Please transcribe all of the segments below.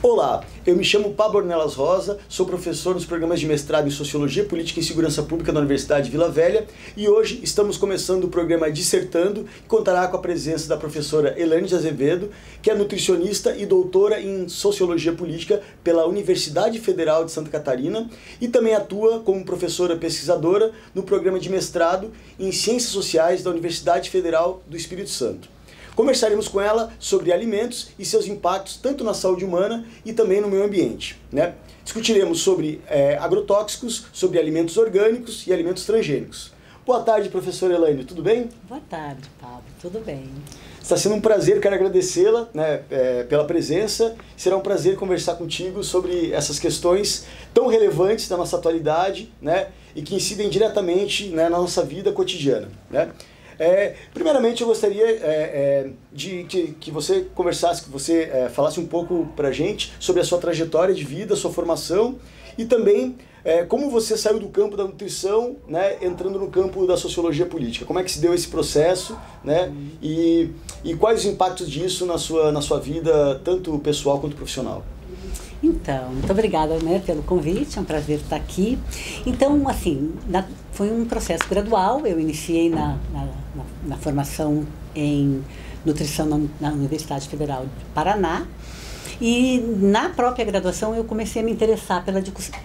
Olá, eu me chamo Pablo Ornelas Rosa, sou professor nos programas de mestrado em Sociologia, Política e Segurança Pública da Universidade de Vila Velha e hoje estamos começando o programa Dissertando, que contará com a presença da professora Elaine de Azevedo, que é nutricionista e doutora em Sociologia Política pela Universidade Federal de Santa Catarina e também atua como professora pesquisadora no programa de mestrado em Ciências Sociais da Universidade Federal do Espírito Santo. Conversaremos com ela sobre alimentos e seus impactos tanto na saúde humana e também no meio ambiente, né? Discutiremos sobre agrotóxicos, sobre alimentos orgânicos e alimentos transgênicos. Boa tarde, professora Elaine, tudo bem? Boa tarde, Pablo, tudo bem. Está sendo um prazer, quero agradecê-la, né, pela presença. Será um prazer conversar contigo sobre essas questões tão relevantes da nossa atualidade, né, e que incidem diretamente, né, na nossa vida cotidiana, né? Primeiramente, eu gostaria de que você conversasse, que você falasse um pouco para a gente sobre a sua trajetória de vida, sua formação e também como você saiu do campo da nutrição, né, entrando no campo da sociologia política. Como é que se deu esse processo, né, e quais os impactos disso na sua vida, tanto pessoal quanto profissional? Então, muito obrigada, né, pelo convite, é um prazer estar aqui. Então, assim, foi um processo gradual, eu iniciei na formação em nutrição na Universidade Federal de Paraná, e na própria graduação eu comecei a me interessar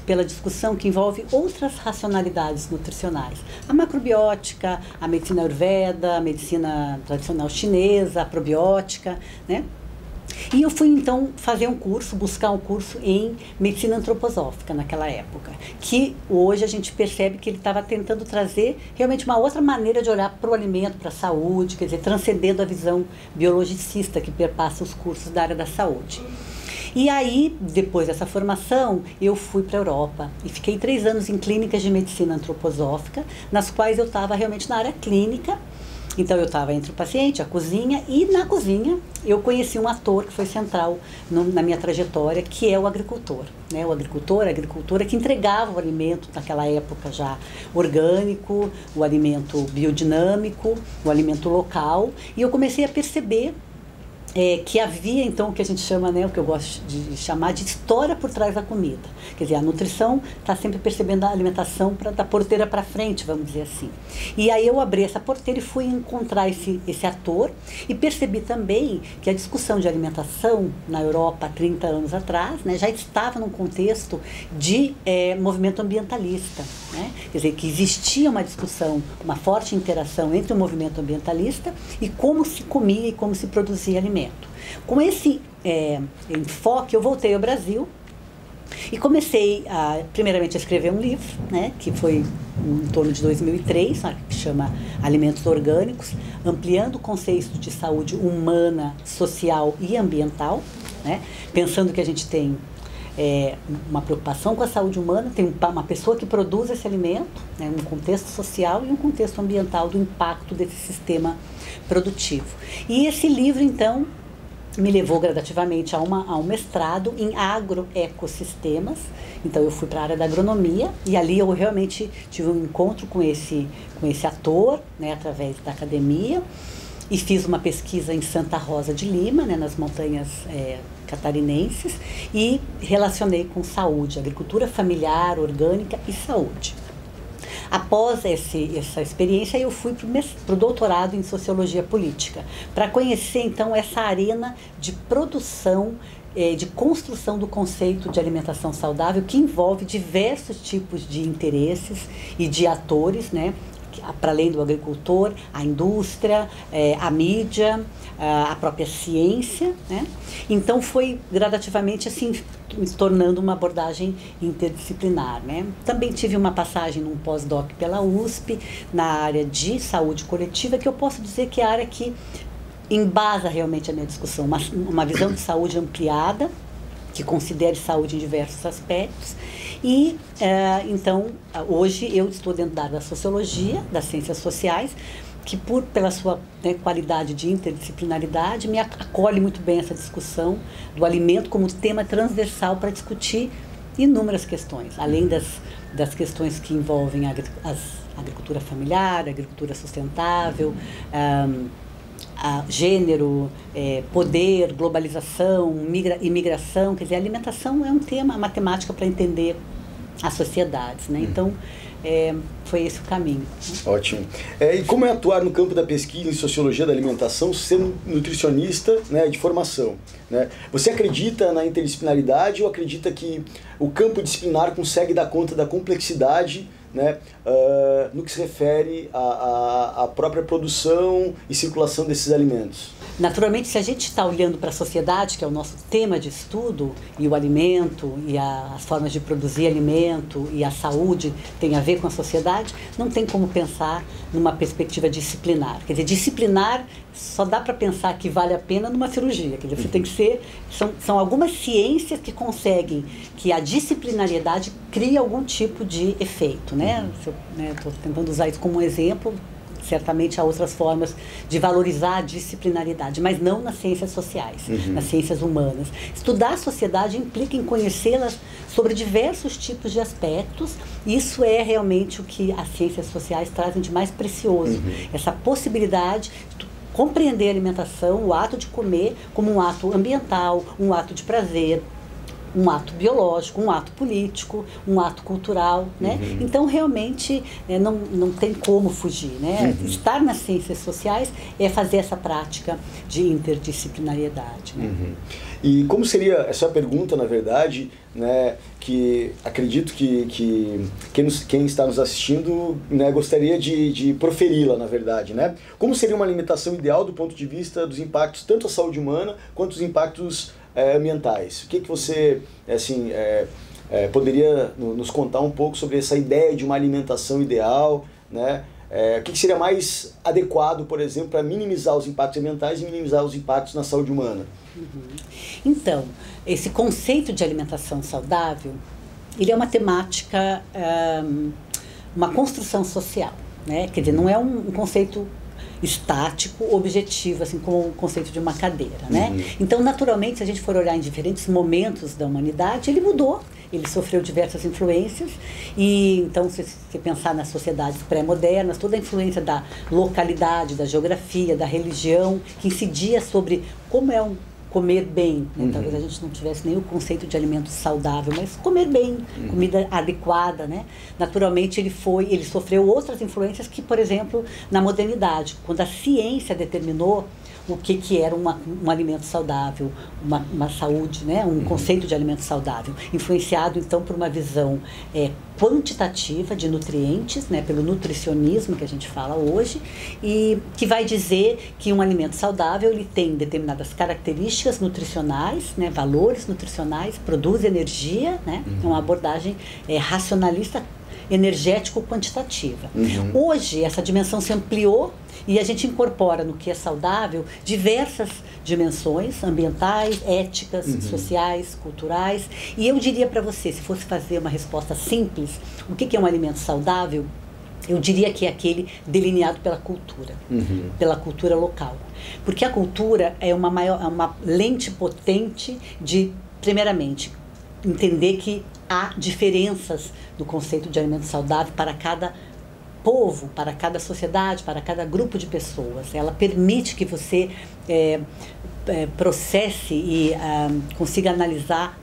pela discussão que envolve outras racionalidades nutricionais. A macrobiótica, a medicina ayurveda, a medicina tradicional chinesa, a probiótica, né? E eu fui então buscar um curso em medicina antroposófica naquela época, que hoje a gente percebe que ele estava tentando trazer realmente uma outra maneira de olhar para o alimento, para a saúde, quer dizer, transcendendo a visão biologicista que perpassa os cursos da área da saúde. E aí, depois dessa formação, eu fui para a Europa e fiquei 3 anos em clínicas de medicina antroposófica, nas quais eu estava realmente na área clínica. Então eu estava entre o paciente, a cozinha, e na cozinha eu conheci um ator que foi central na minha trajetória, que é o agricultor, né? O agricultor, a agricultora que entregava o alimento naquela época já orgânico, o alimento biodinâmico, o alimento local, e eu comecei a perceber que havia então o que a gente chama, né, o que eu gosto de chamar de história por trás da comida. Quer dizer, a nutrição está sempre percebendo a alimentação da porteira para frente, vamos dizer assim. E aí eu abri essa porteira e fui encontrar esse ator e percebi também que a discussão de alimentação na Europa há 30 anos atrás, né, já estava num contexto de movimento ambientalista, né? Quer dizer, que existia uma discussão, uma forte interação entre o movimento ambientalista e como se comia e como se produzia alimento. Com esse enfoque, eu voltei ao Brasil e comecei, primeiramente, a escrever um livro, né, que foi em torno de 2003, que chama Alimentos Orgânicos, ampliando o conceito de saúde humana, social e ambiental, né, pensando que a gente tem uma preocupação com a saúde humana, tem uma pessoa que produz esse alimento, né, um contexto social e um contexto ambiental do impacto desse sistema produtivo. E esse livro, então, me levou gradativamente a um mestrado em agroecossistemas. Então eu fui para a área da agronomia e ali eu realmente tive um encontro com esse ator, né, através da academia, e fiz uma pesquisa em Santa Rosa de Lima, né, nas montanhas catarinenses, e relacionei com saúde, agricultura familiar, orgânica e saúde. Após essa experiência, eu fui para o doutorado em Sociologia Política, para conhecer, então, essa arena de produção, de construção do conceito de alimentação saudável, que envolve diversos tipos de interesses e de atores, né? Para além do agricultor, a indústria, a mídia, a própria ciência, né? Então foi gradativamente assim se tornando uma abordagem interdisciplinar, né? Também tive uma passagem num pós-doc pela USP na área de saúde coletiva, que eu posso dizer que é a área que embasa realmente a minha discussão, uma visão de saúde ampliada, que considere saúde em diversos aspectos. E, então, hoje eu estou dentro da área da sociologia, das ciências sociais, que pela sua, né, qualidade de interdisciplinaridade, me acolhe muito bem essa discussão do alimento como tema transversal para discutir inúmeras questões, além das questões que envolvem a agricultura familiar, a agricultura sustentável, gênero, poder, globalização, imigração, quer dizer, a alimentação é um tema, uma matemática para entender as sociedades, né? Então, foi esse o caminho. Ótimo. E como é atuar no campo da pesquisa em sociologia da alimentação, sendo nutricionista, né, de formação? Né? Você acredita na interdisciplinaridade ou acredita que o campo disciplinar consegue dar conta da complexidade, né, no que se refere à própria produção e circulação desses alimentos? Naturalmente, se a gente está olhando para a sociedade, que é o nosso tema de estudo, e o alimento, e as formas de produzir alimento, e a saúde tem a ver com a sociedade, não tem como pensar numa perspectiva disciplinar. Quer dizer, disciplinar só dá para pensar que vale a pena numa cirurgia. Quer dizer, você tem que ser... São algumas ciências que conseguem que a disciplinariedade crie algum tipo de efeito, né? Estou tentando usar isso como um exemplo. Certamente há outras formas de valorizar a disciplinaridade, mas não nas ciências sociais, nas ciências humanas. Estudar a sociedade implica em conhecê-las sobre diversos tipos de aspectos. Isso é realmente o que as ciências sociais trazem de mais precioso. Essa possibilidade de compreender a alimentação, o ato de comer, como um ato ambiental, um ato de prazer, um ato biológico, um ato político, um ato cultural, né? Então, realmente, não tem como fugir, né? Estar nas ciências sociais é fazer essa prática de interdisciplinariedade, né? E como seria, essa é a pergunta, na verdade, né, que acredito que quem está nos assistindo, né, gostaria de proferi-la, na verdade, né? Como seria uma alimentação ideal do ponto de vista dos impactos, tanto à saúde humana, quanto os impactos ambientais? O que você, assim, poderia nos contar um pouco sobre essa ideia de uma alimentação ideal, né? O que seria mais adequado, por exemplo, para minimizar os impactos ambientais e minimizar os impactos na saúde humana? Então, esse conceito de alimentação saudável, ele é uma temática, uma construção social, né? Quer dizer, não é um conceito estático, objetivo, assim como o conceito de uma cadeira, né? Então, naturalmente, se a gente for olhar em diferentes momentos da humanidade, ele mudou, ele sofreu diversas influências, e então, se você pensar nas sociedades pré-modernas, toda a influência da localidade, da geografia, da religião, que incidia sobre como é comer bem, né? Talvez a gente não tivesse nem o conceito de alimento saudável, mas comer bem, comida adequada, né? Naturalmente ele sofreu outras influências que, por exemplo, na modernidade, quando a ciência determinou o que era um alimento saudável, uma saúde, né? Um conceito de alimento saudável, influenciado então por uma visão quantitativa de nutrientes, né? Pelo nutricionismo que a gente fala hoje, e que vai dizer que um alimento saudável ele tem determinadas características nutricionais, né? Valores nutricionais, produz energia, né? É uma abordagem racionalista, energético-quantitativa. Hoje essa dimensão se ampliou e a gente incorpora no que é saudável diversas dimensões ambientais, éticas, sociais, culturais. E eu diria para você, se fosse fazer uma resposta simples, o que é um alimento saudável? Eu diria que é aquele delineado pela cultura, pela cultura local. Porque a cultura é uma lente potente de, primeiramente, entender que há diferenças do conceito de alimento saudável para cada povo, para cada sociedade, para cada grupo de pessoas. Ela permite que você processe e consiga analisar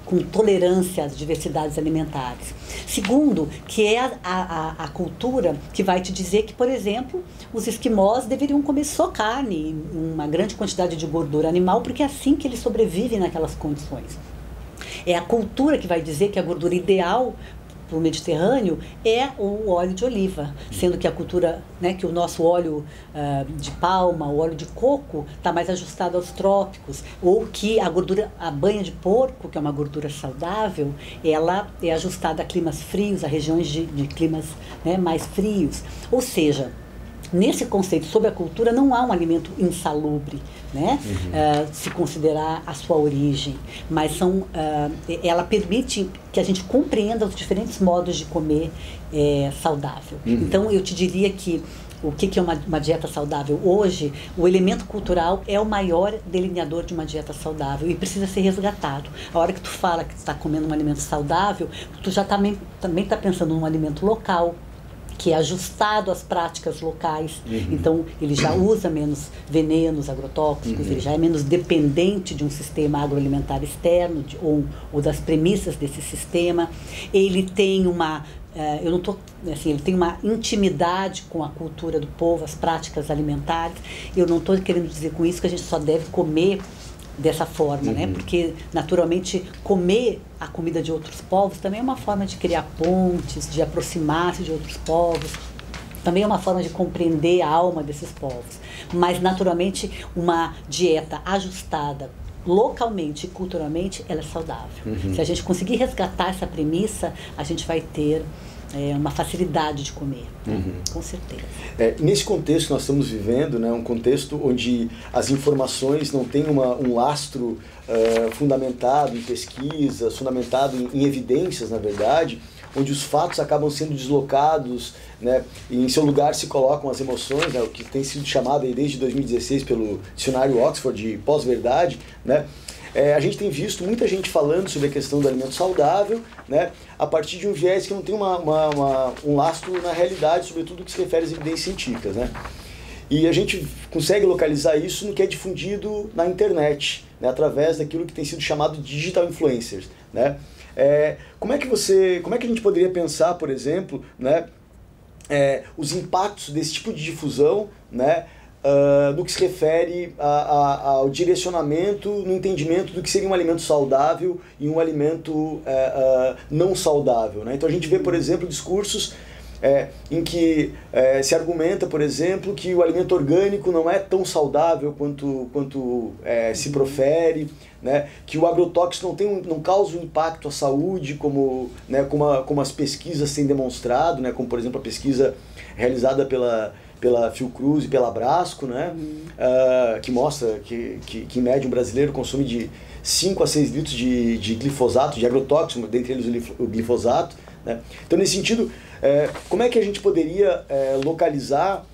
com tolerância as diversidades alimentares. Segundo, que é a cultura que vai te dizer que, por exemplo, os esquimós deveriam comer só carne, uma grande quantidade de gordura animal, porque é assim que eles sobrevivem naquelas condições. É a cultura que vai dizer que a gordura ideal para o Mediterrâneo é o óleo de oliva, sendo que a cultura, né, que o nosso óleo de palma, o óleo de coco, está mais ajustado aos trópicos, ou que a banha de porco, que é uma gordura saudável, ela é ajustada a climas frios, a regiões de climas, né, mais frios. Ou seja, nesse conceito sobre a cultura não há um alimento insalubre, né? Se considerar a sua origem, mas ela permite que a gente compreenda os diferentes modos de comer saudável. Então eu te diria que o que é uma dieta saudável hoje, o elemento cultural é o maior delineador de uma dieta saudável e precisa ser resgatado. A hora que tu fala que tu está comendo um alimento saudável, tu já também está pensando num alimento local, que é ajustado às práticas locais. Então, ele já usa menos venenos agrotóxicos, ele já é menos dependente de um sistema agroalimentar externo ou das premissas desse sistema. Ele tem ele tem uma intimidade com a cultura do povo, as práticas alimentares. Eu não estou querendo dizer com isso que a gente só deve comer dessa forma, né? Porque, naturalmente, comer a comida de outros povos também é uma forma de criar pontes, de aproximar-se de outros povos. Também é uma forma de compreender a alma desses povos. Mas, naturalmente, uma dieta ajustada localmente e culturalmente, ela é saudável. Se a gente conseguir resgatar essa premissa, a gente vai ter uma facilidade de comer, né? Com certeza. Nesse contexto que nós estamos vivendo, né, um contexto onde as informações não têm um lastro fundamentado em pesquisas, fundamentado em evidências, na verdade, onde os fatos acabam sendo deslocados, né, e em seu lugar se colocam as emoções, né, o que tem sido chamado aí desde 2016 pelo dicionário Oxford de pós-verdade, né? A gente tem visto muita gente falando sobre a questão do alimento saudável, né, a partir de um viés que não tem um lastro na realidade, sobretudo que se refere às evidências científicas, né? E a gente consegue localizar isso no que é difundido na internet, né, através daquilo que tem sido chamado de digital influencers, né? Como é que a gente poderia pensar, por exemplo, né, os impactos desse tipo de difusão, né, no que se refere ao direcionamento, no entendimento do que seria um alimento saudável e um alimento não saudável, né? Então a gente vê, por exemplo, discursos em que se argumenta, por exemplo, que o alimento orgânico não é tão saudável quanto se profere, né? Que o agrotóxico não causa um impacto à saúde como as pesquisas têm demonstrado, né? Como, por exemplo, a pesquisa realizada pela Fiocruz e pela Abrasco, né? Que mostra que em média um brasileiro consome de 5 a 6 litros de glifosato, de agrotóxico, dentre eles o glifosato, né? Então, nesse sentido, como é que a gente poderia localizar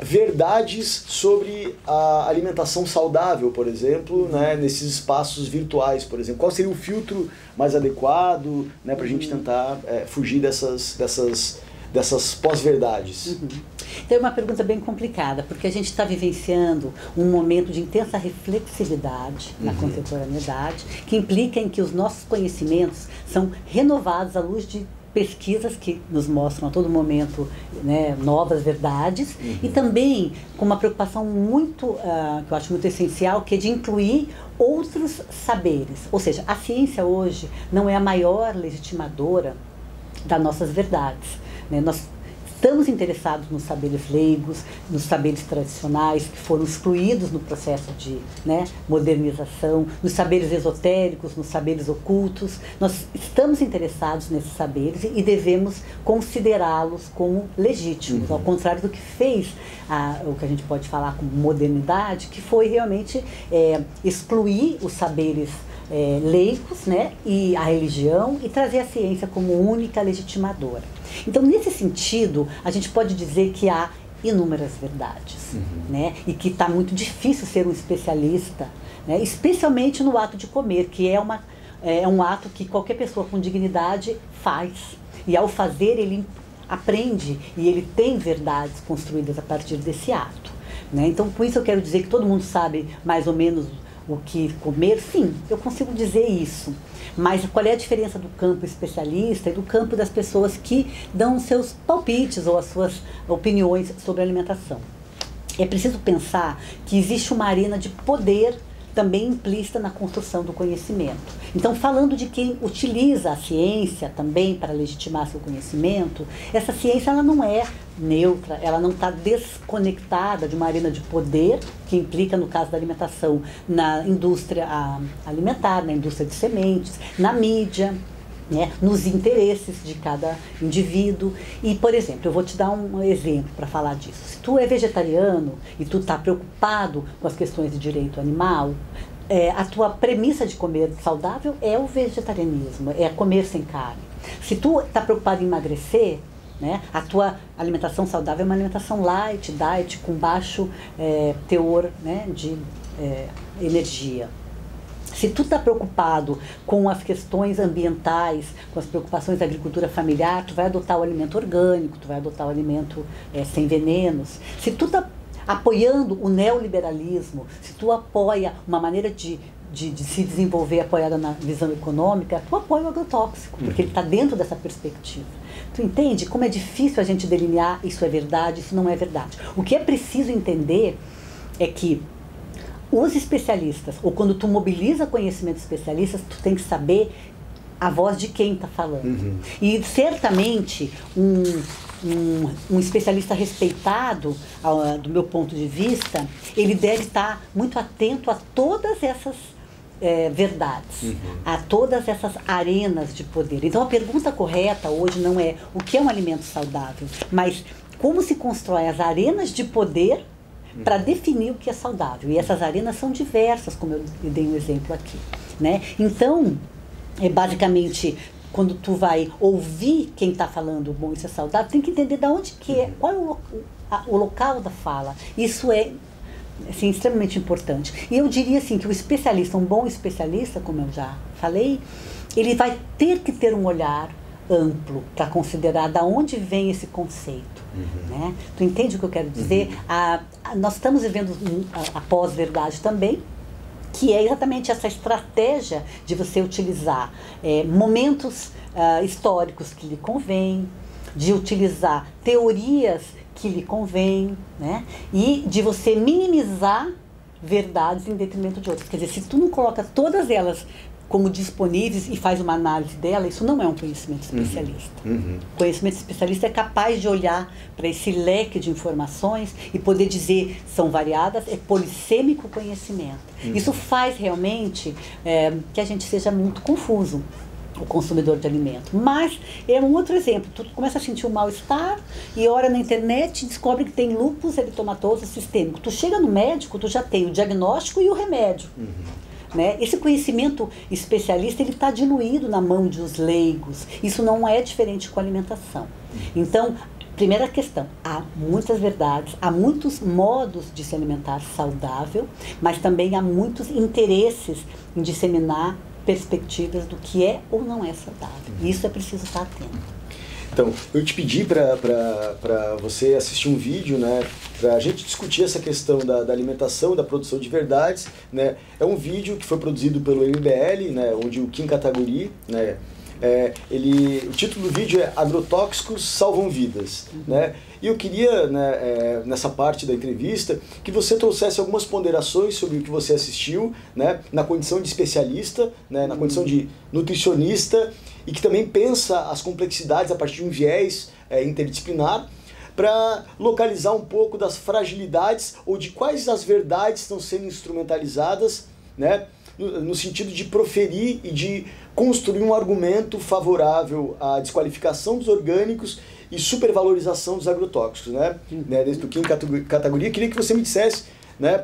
verdades sobre a alimentação saudável, por exemplo, né, nesses espaços virtuais, por exemplo? Qual seria o filtro mais adequado, né, para a gente tentar fugir dessas pós-verdades? Então é uma pergunta bem complicada, porque a gente está vivenciando um momento de intensa reflexividade na contemporaneidade, que implica em que os nossos conhecimentos são renovados à luz de pesquisas que nos mostram a todo momento, né, novas verdades, e também com uma preocupação muito, que eu acho muito essencial, que é de incluir outros saberes. Ou seja, a ciência hoje não é a maior legitimadora das nossas verdades, né? Nós estamos interessados nos saberes leigos, nos saberes tradicionais, que foram excluídos no processo de, né, modernização, nos saberes esotéricos, nos saberes ocultos. Nós estamos interessados nesses saberes e devemos considerá-los como legítimos, ao contrário do que fez o que a gente pode falar como modernidade, que foi realmente excluir os saberes leigos, né, e a religião, e trazer a ciência como única legitimadora. Então, nesse sentido, a gente pode dizer que há inúmeras verdades, né, e que está muito difícil ser um especialista, né, especialmente no ato de comer, que é um ato que qualquer pessoa com dignidade faz, e ao fazer ele aprende e ele tem verdades construídas a partir desse ato, né? Então, com isso eu quero dizer que todo mundo sabe mais ou menos o que comer. Sim, eu consigo dizer isso. Mas qual é a diferença do campo especialista e do campo das pessoas que dão seus palpites ou as suas opiniões sobre a alimentação? É preciso pensar que existe uma arena de poder também implícita na construção do conhecimento. Então, falando de quem utiliza a ciência também para legitimar seu conhecimento, essa ciência ela não é neutra, ela não está desconectada de uma arena de poder que implica, no caso da alimentação, na indústria alimentar, na indústria de sementes, na mídia, né, nos interesses de cada indivíduo. E, por exemplo, eu vou te dar um exemplo para falar disso. Se tu é vegetariano e tu está preocupado com as questões de direito animal, a tua premissa de comer saudável é o vegetarianismo, é comer sem carne. Se tu está preocupado em emagrecer, né, a tua alimentação saudável é uma alimentação light, diet, com baixo teor, né, de energia. Se tu está preocupado com as questões ambientais, com as preocupações da agricultura familiar, tu vai adotar o alimento orgânico, tu vai adotar o alimento sem venenos. Se tu está apoiando o neoliberalismo, se tu apoia uma maneira de se desenvolver apoiada na visão econômica, tu apoia o agrotóxico, porque ele está dentro dessa perspectiva. Tu entende como é difícil a gente delinear isso é verdade, isso não é verdade. O que é preciso entender é que os especialistas, ou quando tu mobiliza conhecimento de especialistas, tu tem que saber a voz de quem está falando. E certamente um especialista respeitado, do meu ponto de vista, ele deve estar muito atento a todas essas verdades, a todas essas arenas de poder. Então a pergunta correta hoje não é o que é um alimento saudável, mas como se constrói as arenas de poder para definir o que é saudável. E essas arenas são diversas, como eu dei um exemplo aqui, né? Então, basicamente, quando tu vai ouvir quem está falando bom, isso é saudável, tem que entender de onde que é, qual é o local da fala. Isso é assim, extremamente importante. E eu diria assim, que o especialista, um bom especialista, como eu já falei, ele vai ter que ter um olhar amplo para considerar de onde vem esse conceito. Né? Tu entende o que eu quero dizer? Nós estamos vivendo a pós-verdade também, que é exatamente essa estratégia de você utilizar momentos históricos que lhe convém, de utilizar teorias que lhe convém, né? E de você minimizar verdades em detrimento de outras. Quer dizer, se tu não coloca todas elas como disponíveis e faz uma análise dela, isso não é um conhecimento especialista. O conhecimento especialista é capaz de olhar para esse leque de informações e poder dizer, são variadas, é polissêmico conhecimento. Isso faz realmente que a gente seja muito confuso, o consumidor de alimento. Mas é um outro exemplo, tu começa a sentir um mal-estar e ora na internet e descobre que tem lúpus eritomatoso sistêmico. Tu chega no médico, tu já tem o diagnóstico e o remédio. Né? Esse conhecimento especialista ele está diluído na mão dos leigos. Isso não é diferente com a alimentação. Então, primeira questão, há muitas verdades, há muitos modos de se alimentar saudável, mas também há muitos interesses em disseminar perspectivas do que é ou não é saudável. Isso é preciso estar atento. Então, eu te pedi para você assistir um vídeo, né, para a gente discutir essa questão da alimentação, da produção de verdades, né. É um vídeo que foi produzido pelo MBL, né, onde o Kim Kataguiri, né, o título do vídeo é Agrotóxicos Salvam Vidas, né? E eu queria, né, nessa parte da entrevista, que você trouxesse algumas ponderações sobre o que você assistiu, né, na condição de especialista, né, na condição de nutricionista, e que também pensa as complexidades a partir de um viés interdisciplinar, para localizar um pouco das fragilidades ou de quais as verdades estão sendo instrumentalizadas, né, no sentido de proferir e de construir um argumento favorável à desqualificação dos orgânicos e supervalorização dos agrotóxicos, né? Do Kim Kataguiri, queria que você me dissesse, né,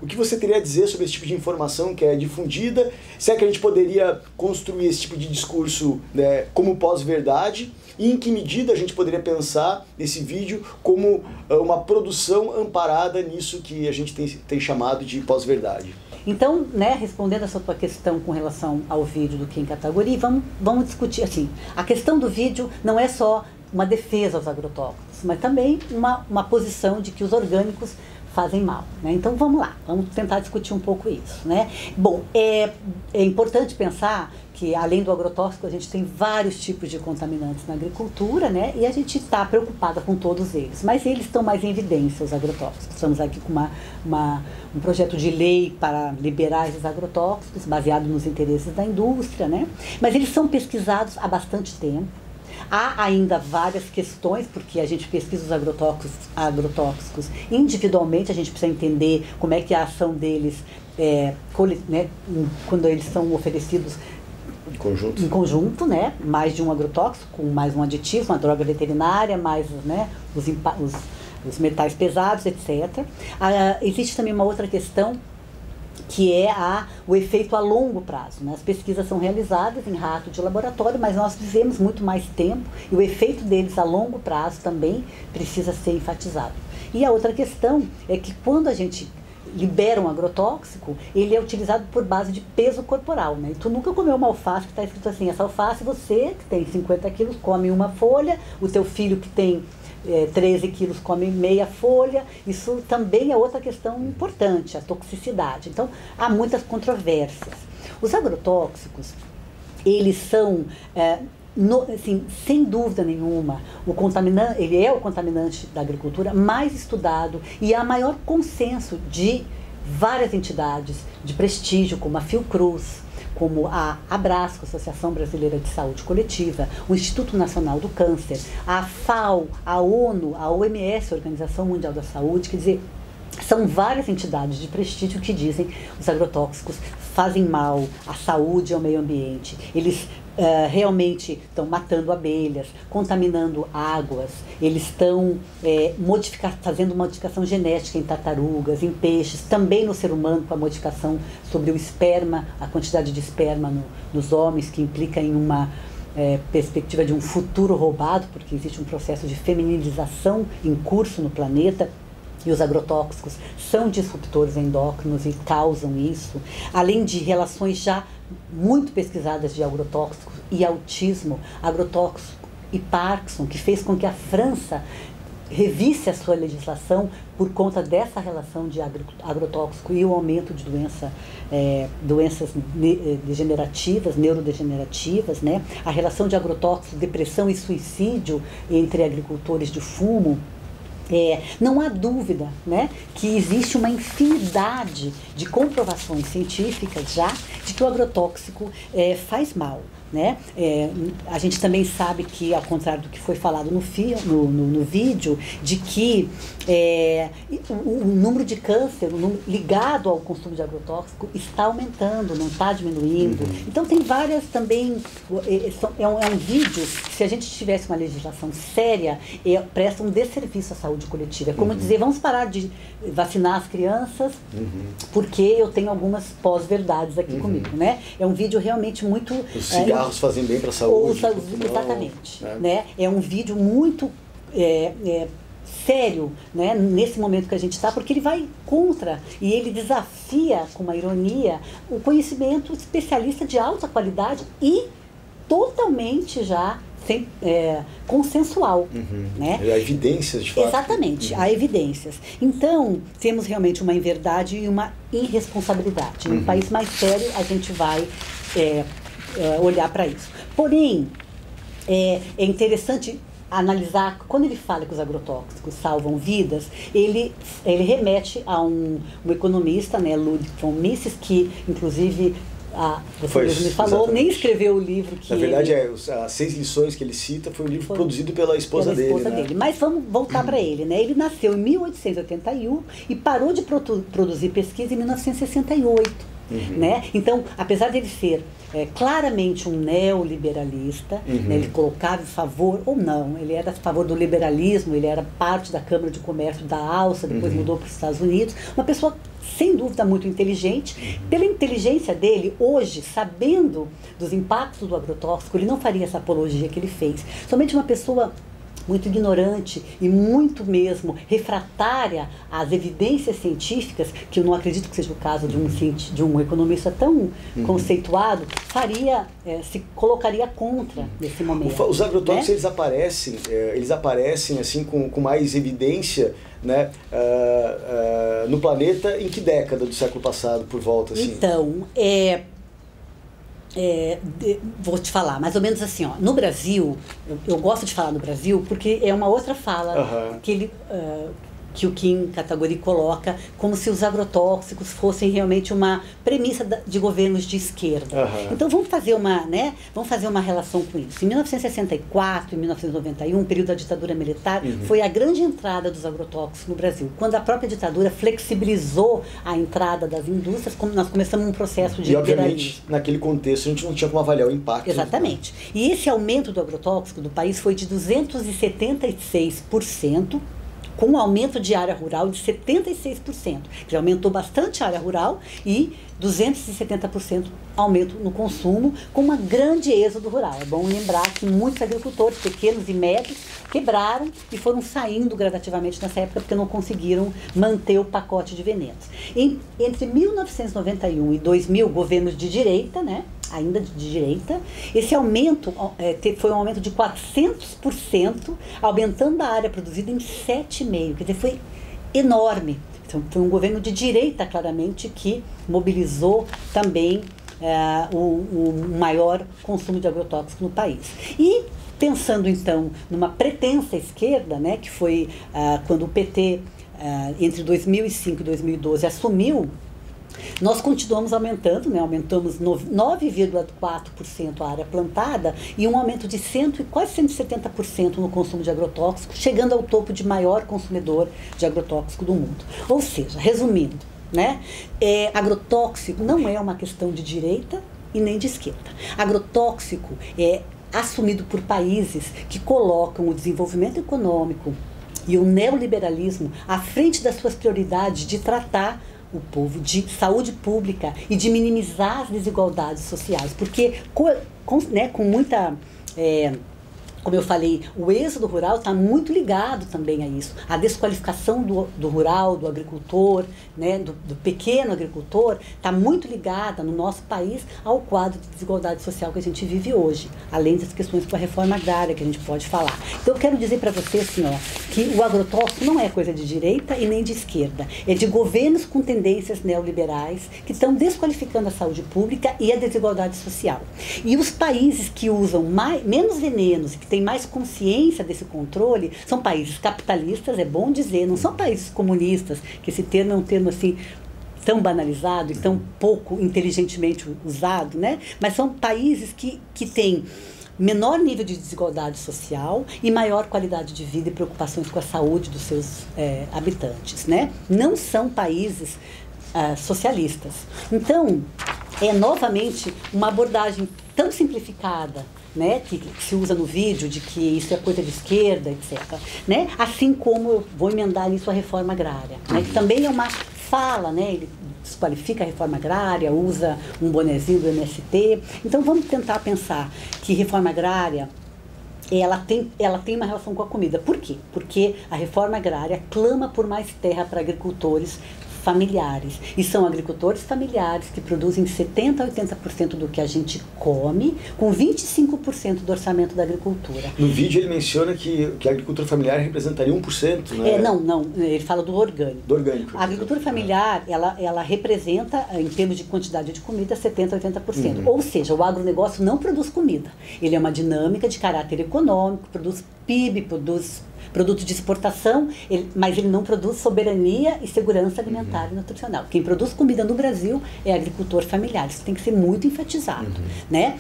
o que você teria a dizer sobre esse tipo de informação que é difundida, se é que a gente poderia construir esse tipo de discurso, né, como pós-verdade, e em que medida a gente poderia pensar esse vídeo como uma produção amparada nisso que a gente tem chamado de pós-verdade. Então, né, respondendo essa tua questão com relação ao vídeo do Kim Kataguiri, vamos discutir assim, a questão do vídeo não é só uma defesa aos agrotóxicos, mas também uma posição de que os orgânicos fazem mal, né? Então vamos lá, vamos tentar discutir um pouco isso, né? Bom, é importante pensar que além do agrotóxico a gente tem vários tipos de contaminantes na agricultura, né? E a gente está preocupada com todos eles, mas eles estão mais em evidência, os agrotóxicos. Estamos aqui com um projeto de lei para liberar esses agrotóxicos, baseado nos interesses da indústria, né? Mas eles são pesquisados há bastante tempo. Há ainda várias questões, porque a gente pesquisa os agrotóxicos individualmente, a gente precisa entender como é que a ação deles, né, quando eles são oferecidos em conjunto, né, mais de um agrotóxico, com mais um aditivo, uma droga veterinária, mais, né, os metais pesados, etc. Existe também uma outra questão, que é o efeito a longo prazo, né? As pesquisas são realizadas em rato de laboratório, mas nós vivemos muito mais tempo e o efeito deles a longo prazo também precisa ser enfatizado. E a outra questão é que quando a gente libera um agrotóxico, ele é utilizado por base de peso corporal, né? E tu nunca comeu uma alface que está escrito assim, essa alface você, que tem 50 quilos, come uma folha, o teu filho que tem 13 quilos come meia folha. Isso também é outra questão importante, a toxicidade. Então, há muitas controvérsias. Os agrotóxicos, eles são, assim, sem dúvida nenhuma, ele é o contaminante da agricultura mais estudado e há maior consenso de várias entidades de prestígio, como a Fiocruz, como a Abrasco, Associação Brasileira de Saúde Coletiva, o Instituto Nacional do Câncer, a FAO, a ONU, a OMS, a Organização Mundial da Saúde. Quer dizer, são várias entidades de prestígio que dizem que os agrotóxicos fazem mal à saúde e ao meio ambiente. Eles realmente estão matando abelhas, contaminando águas, eles estão fazendo modificação genética em tartarugas, em peixes, também no ser humano, com a modificação sobre o esperma, a quantidade de esperma nos homens, que implica em uma perspectiva de um futuro roubado, porque existe um processo de feminilização em curso no planeta. E os agrotóxicos são disruptores endócrinos e causam isso, além de relações já muito pesquisadas de agrotóxicos e autismo, agrotóxico e Parkinson, que fez com que a França revisse a sua legislação por conta dessa relação de agrotóxico e o aumento de doenças degenerativas, neurodegenerativas, né? A relação de agrotóxicos, depressão e suicídio entre agricultores de fumo. Não há dúvida, né, que existe uma infinidade de comprovações científicas já de que o agrotóxico faz mal. Né? A gente também sabe que, ao contrário do que foi falado no vídeo, de que o número de câncer, ligado ao consumo de agrotóxico, está aumentando, não está diminuindo. Então tem várias também, é um vídeo que, se a gente tivesse uma legislação séria, presta um desserviço à saúde coletiva. É como dizer, vamos parar de vacinar as crianças, porque eu tenho algumas pós-verdades aqui comigo. Né? É um vídeo realmente muito... Cigarros fazem bem para a saúde. Exatamente. Né? É um vídeo muito sério, né, nesse momento que a gente está, porque ele vai contra e ele desafia, com uma ironia, o conhecimento especialista de alta qualidade e totalmente já consensual. Né? Há evidências, de fato. Exatamente, há evidências. Então, temos realmente uma inverdade e uma irresponsabilidade. Num país mais sério, a gente vai olhar para isso. Porém, é interessante analisar, quando ele fala que os agrotóxicos salvam vidas, ele remete a um economista, né, Ludwig von Mises, que inclusive você mesmo me falou, exatamente. Nem escreveu o livro que... Na verdade, as 6 lições que ele cita foi um livro produzido pela esposa dele. Né? Mas vamos voltar para ele. Né? Ele nasceu em 1881 e parou de produzir pesquisa em 1968. Né? Então, apesar de ele ser claramente um neoliberalista, né, ele colocava em favor, ou não, ele era a favor do liberalismo, ele era parte da Câmara de Comércio da Áustria, depois mudou para os Estados Unidos, uma pessoa sem dúvida muito inteligente. Pela inteligência dele, hoje, sabendo dos impactos do agrotóxico, ele não faria essa apologia que ele fez. Somente uma pessoa muito ignorante e muito mesmo refratária às evidências científicas, que eu não acredito que seja o caso de um economista tão conceituado, se colocaria contra nesse momento. Os agrotóxicos, né? eles aparecem assim com mais evidência, né, no planeta. Em que década do século passado, por volta? Assim? Então, vou te falar, mais ou menos assim, ó, no Brasil, eu gosto de falar no Brasil porque é uma outra fala que o Kim Kataguiri coloca, como se os agrotóxicos fossem realmente uma premissa de governos de esquerda. Então vamos fazer uma relação com isso. Em 1964 e 1991, período da ditadura militar, foi a grande entrada dos agrotóxicos no Brasil. Quando a própria ditadura flexibilizou a entrada das indústrias, nós começamos um processo de liberalismo. Obviamente, naquele contexto, a gente não tinha como avaliar o impacto. Exatamente. E esse aumento do agrotóxico do país foi de 276%, com um aumento de área rural de 76%, que aumentou bastante a área rural, e 270% aumento no consumo, com uma grande êxodo rural. É bom lembrar que muitos agricultores, pequenos e médios, quebraram e foram saindo gradativamente nessa época porque não conseguiram manter o pacote de venenos. Entre 1991 e 2000, governos de direita, né, ainda de direita, esse aumento foi um aumento de 400%, aumentando a área produzida em 7,5%, quer dizer, foi enorme. Então, foi um governo de direita, claramente, que mobilizou também o maior consumo de agrotóxico no país. E pensando, então, numa pretensa esquerda, né, que foi quando o PT, entre 2005 e 2012, assumiu, nós continuamos aumentando, né? Aumentamos 9,4% a área plantada e um aumento de quase 170% no consumo de agrotóxico, chegando ao topo de maior consumidor de agrotóxico do mundo. Ou seja, resumindo, né? Agrotóxico não é uma questão de direita e nem de esquerda. Agrotóxico é assumido por países que colocam o desenvolvimento econômico e o neoliberalismo à frente das suas prioridades de tratar o povo, de saúde pública e de minimizar as desigualdades sociais, porque com muita, como eu falei, o êxodo rural está muito ligado também a isso. A desqualificação do rural, do agricultor, né, do pequeno agricultor, está muito ligada no nosso país ao quadro de desigualdade social que a gente vive hoje, além das questões com a reforma agrária que a gente pode falar. Então eu quero dizer para você assim, que o agrotóxico não é coisa de direita e nem de esquerda, é de governos com tendências neoliberais que estão desqualificando a saúde pública e a desigualdade social. E os países que usam menos venenos, que têm mais consciência desse controle, são países capitalistas, é bom dizer, não são países comunistas, que esse termo é um termo assim tão banalizado e tão pouco inteligentemente usado, né? Mas são países que têm menor nível de desigualdade social e maior qualidade de vida e preocupações com a saúde dos seus habitantes, né? Não são países socialistas. Então, é novamente uma abordagem tão simplificada, né, que se usa no vídeo, de que isso é coisa de esquerda, etc. Né? Assim como eu vou emendar nisso a reforma agrária, né, que também é uma fala, né, ele desqualifica a reforma agrária, usa um bonezinho do MST. Então vamos tentar pensar que reforma agrária ela tem uma relação com a comida. Por quê? Porque a reforma agrária clama por mais terra para agricultores familiares. E são agricultores familiares que produzem 70% a 80% do que a gente come, com 25% do orçamento da agricultura. No vídeo ele menciona que a agricultura familiar representaria 1%, né? Não, ele fala do orgânico. Do orgânico. A agricultura familiar, ela representa, em termos de quantidade de comida, 70% a 80%. Ou seja, o agronegócio não produz comida. Ele é uma dinâmica de caráter econômico, produz PIB, produz produto de exportação, mas ele não produz soberania e segurança alimentar e nutricional. Quem produz comida no Brasil é agricultor familiar. Isso tem que ser muito enfatizado, né?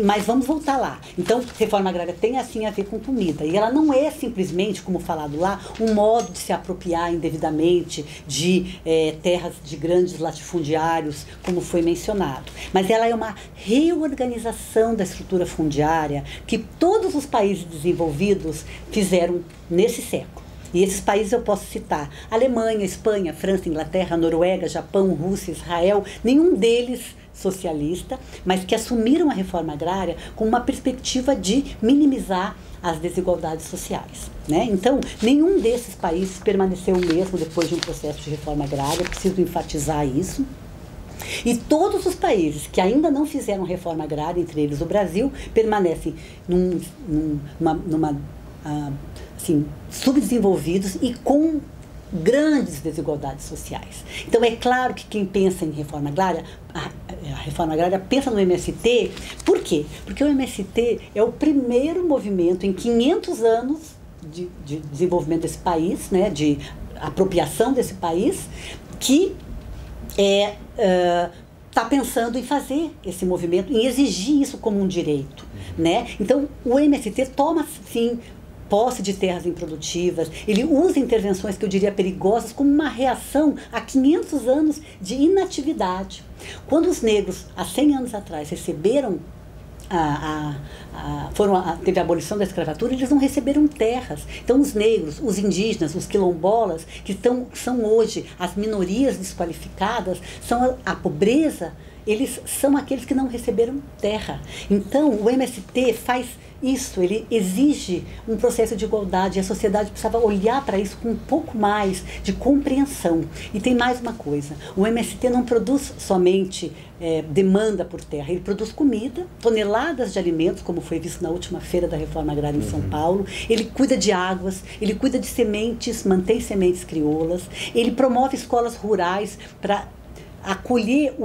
Mas vamos voltar lá. Então, reforma agrária tem assim a ver com comida. E ela não é simplesmente, como falado lá, um modo de se apropriar indevidamente de terras de grandes latifundiários, como foi mencionado. Mas ela é uma reorganização da estrutura fundiária que todos os países desenvolvidos fizeram nesse século. E esses países eu posso citar: Alemanha, Espanha, França, Inglaterra, Noruega, Japão, Rússia, Israel, nenhum deles socialista, mas que assumiram a reforma agrária com uma perspectiva de minimizar as desigualdades sociais, né? Então, nenhum desses países permaneceu o mesmo depois de um processo de reforma agrária, preciso enfatizar isso. E todos os países que ainda não fizeram reforma agrária, entre eles o Brasil, permanecem assim, subdesenvolvidos e com grandes desigualdades sociais. Então é claro que quem pensa em reforma agrária, a reforma agrária pensa no MST. Por quê? Porque o MST é o primeiro movimento em 500 anos de desenvolvimento desse país, né, de apropriação desse país, que está pensando em fazer esse movimento, em exigir isso como um direito, né? Então o MST toma, sim, posse de terras improdutivas, ele usa intervenções que eu diria perigosas como uma reação a 500 anos de inatividade. Quando os negros, há 100 anos atrás, receberam teve a abolição da escravatura, eles não receberam terras. Então os negros, os indígenas, os quilombolas, que são hoje as minorias desqualificadas, são a pobreza, eles são aqueles que não receberam terra. Então o MST faz isso, ele exige um processo de igualdade, e a sociedade precisava olhar para isso com um pouco mais de compreensão. E tem mais uma coisa, o MST não produz somente demanda por terra, ele produz comida, toneladas de alimentos, como foi visto na última feira da Reforma Agrária em São Paulo, ele cuida de águas, ele cuida de sementes, mantém sementes crioulas, ele promove escolas rurais para acolher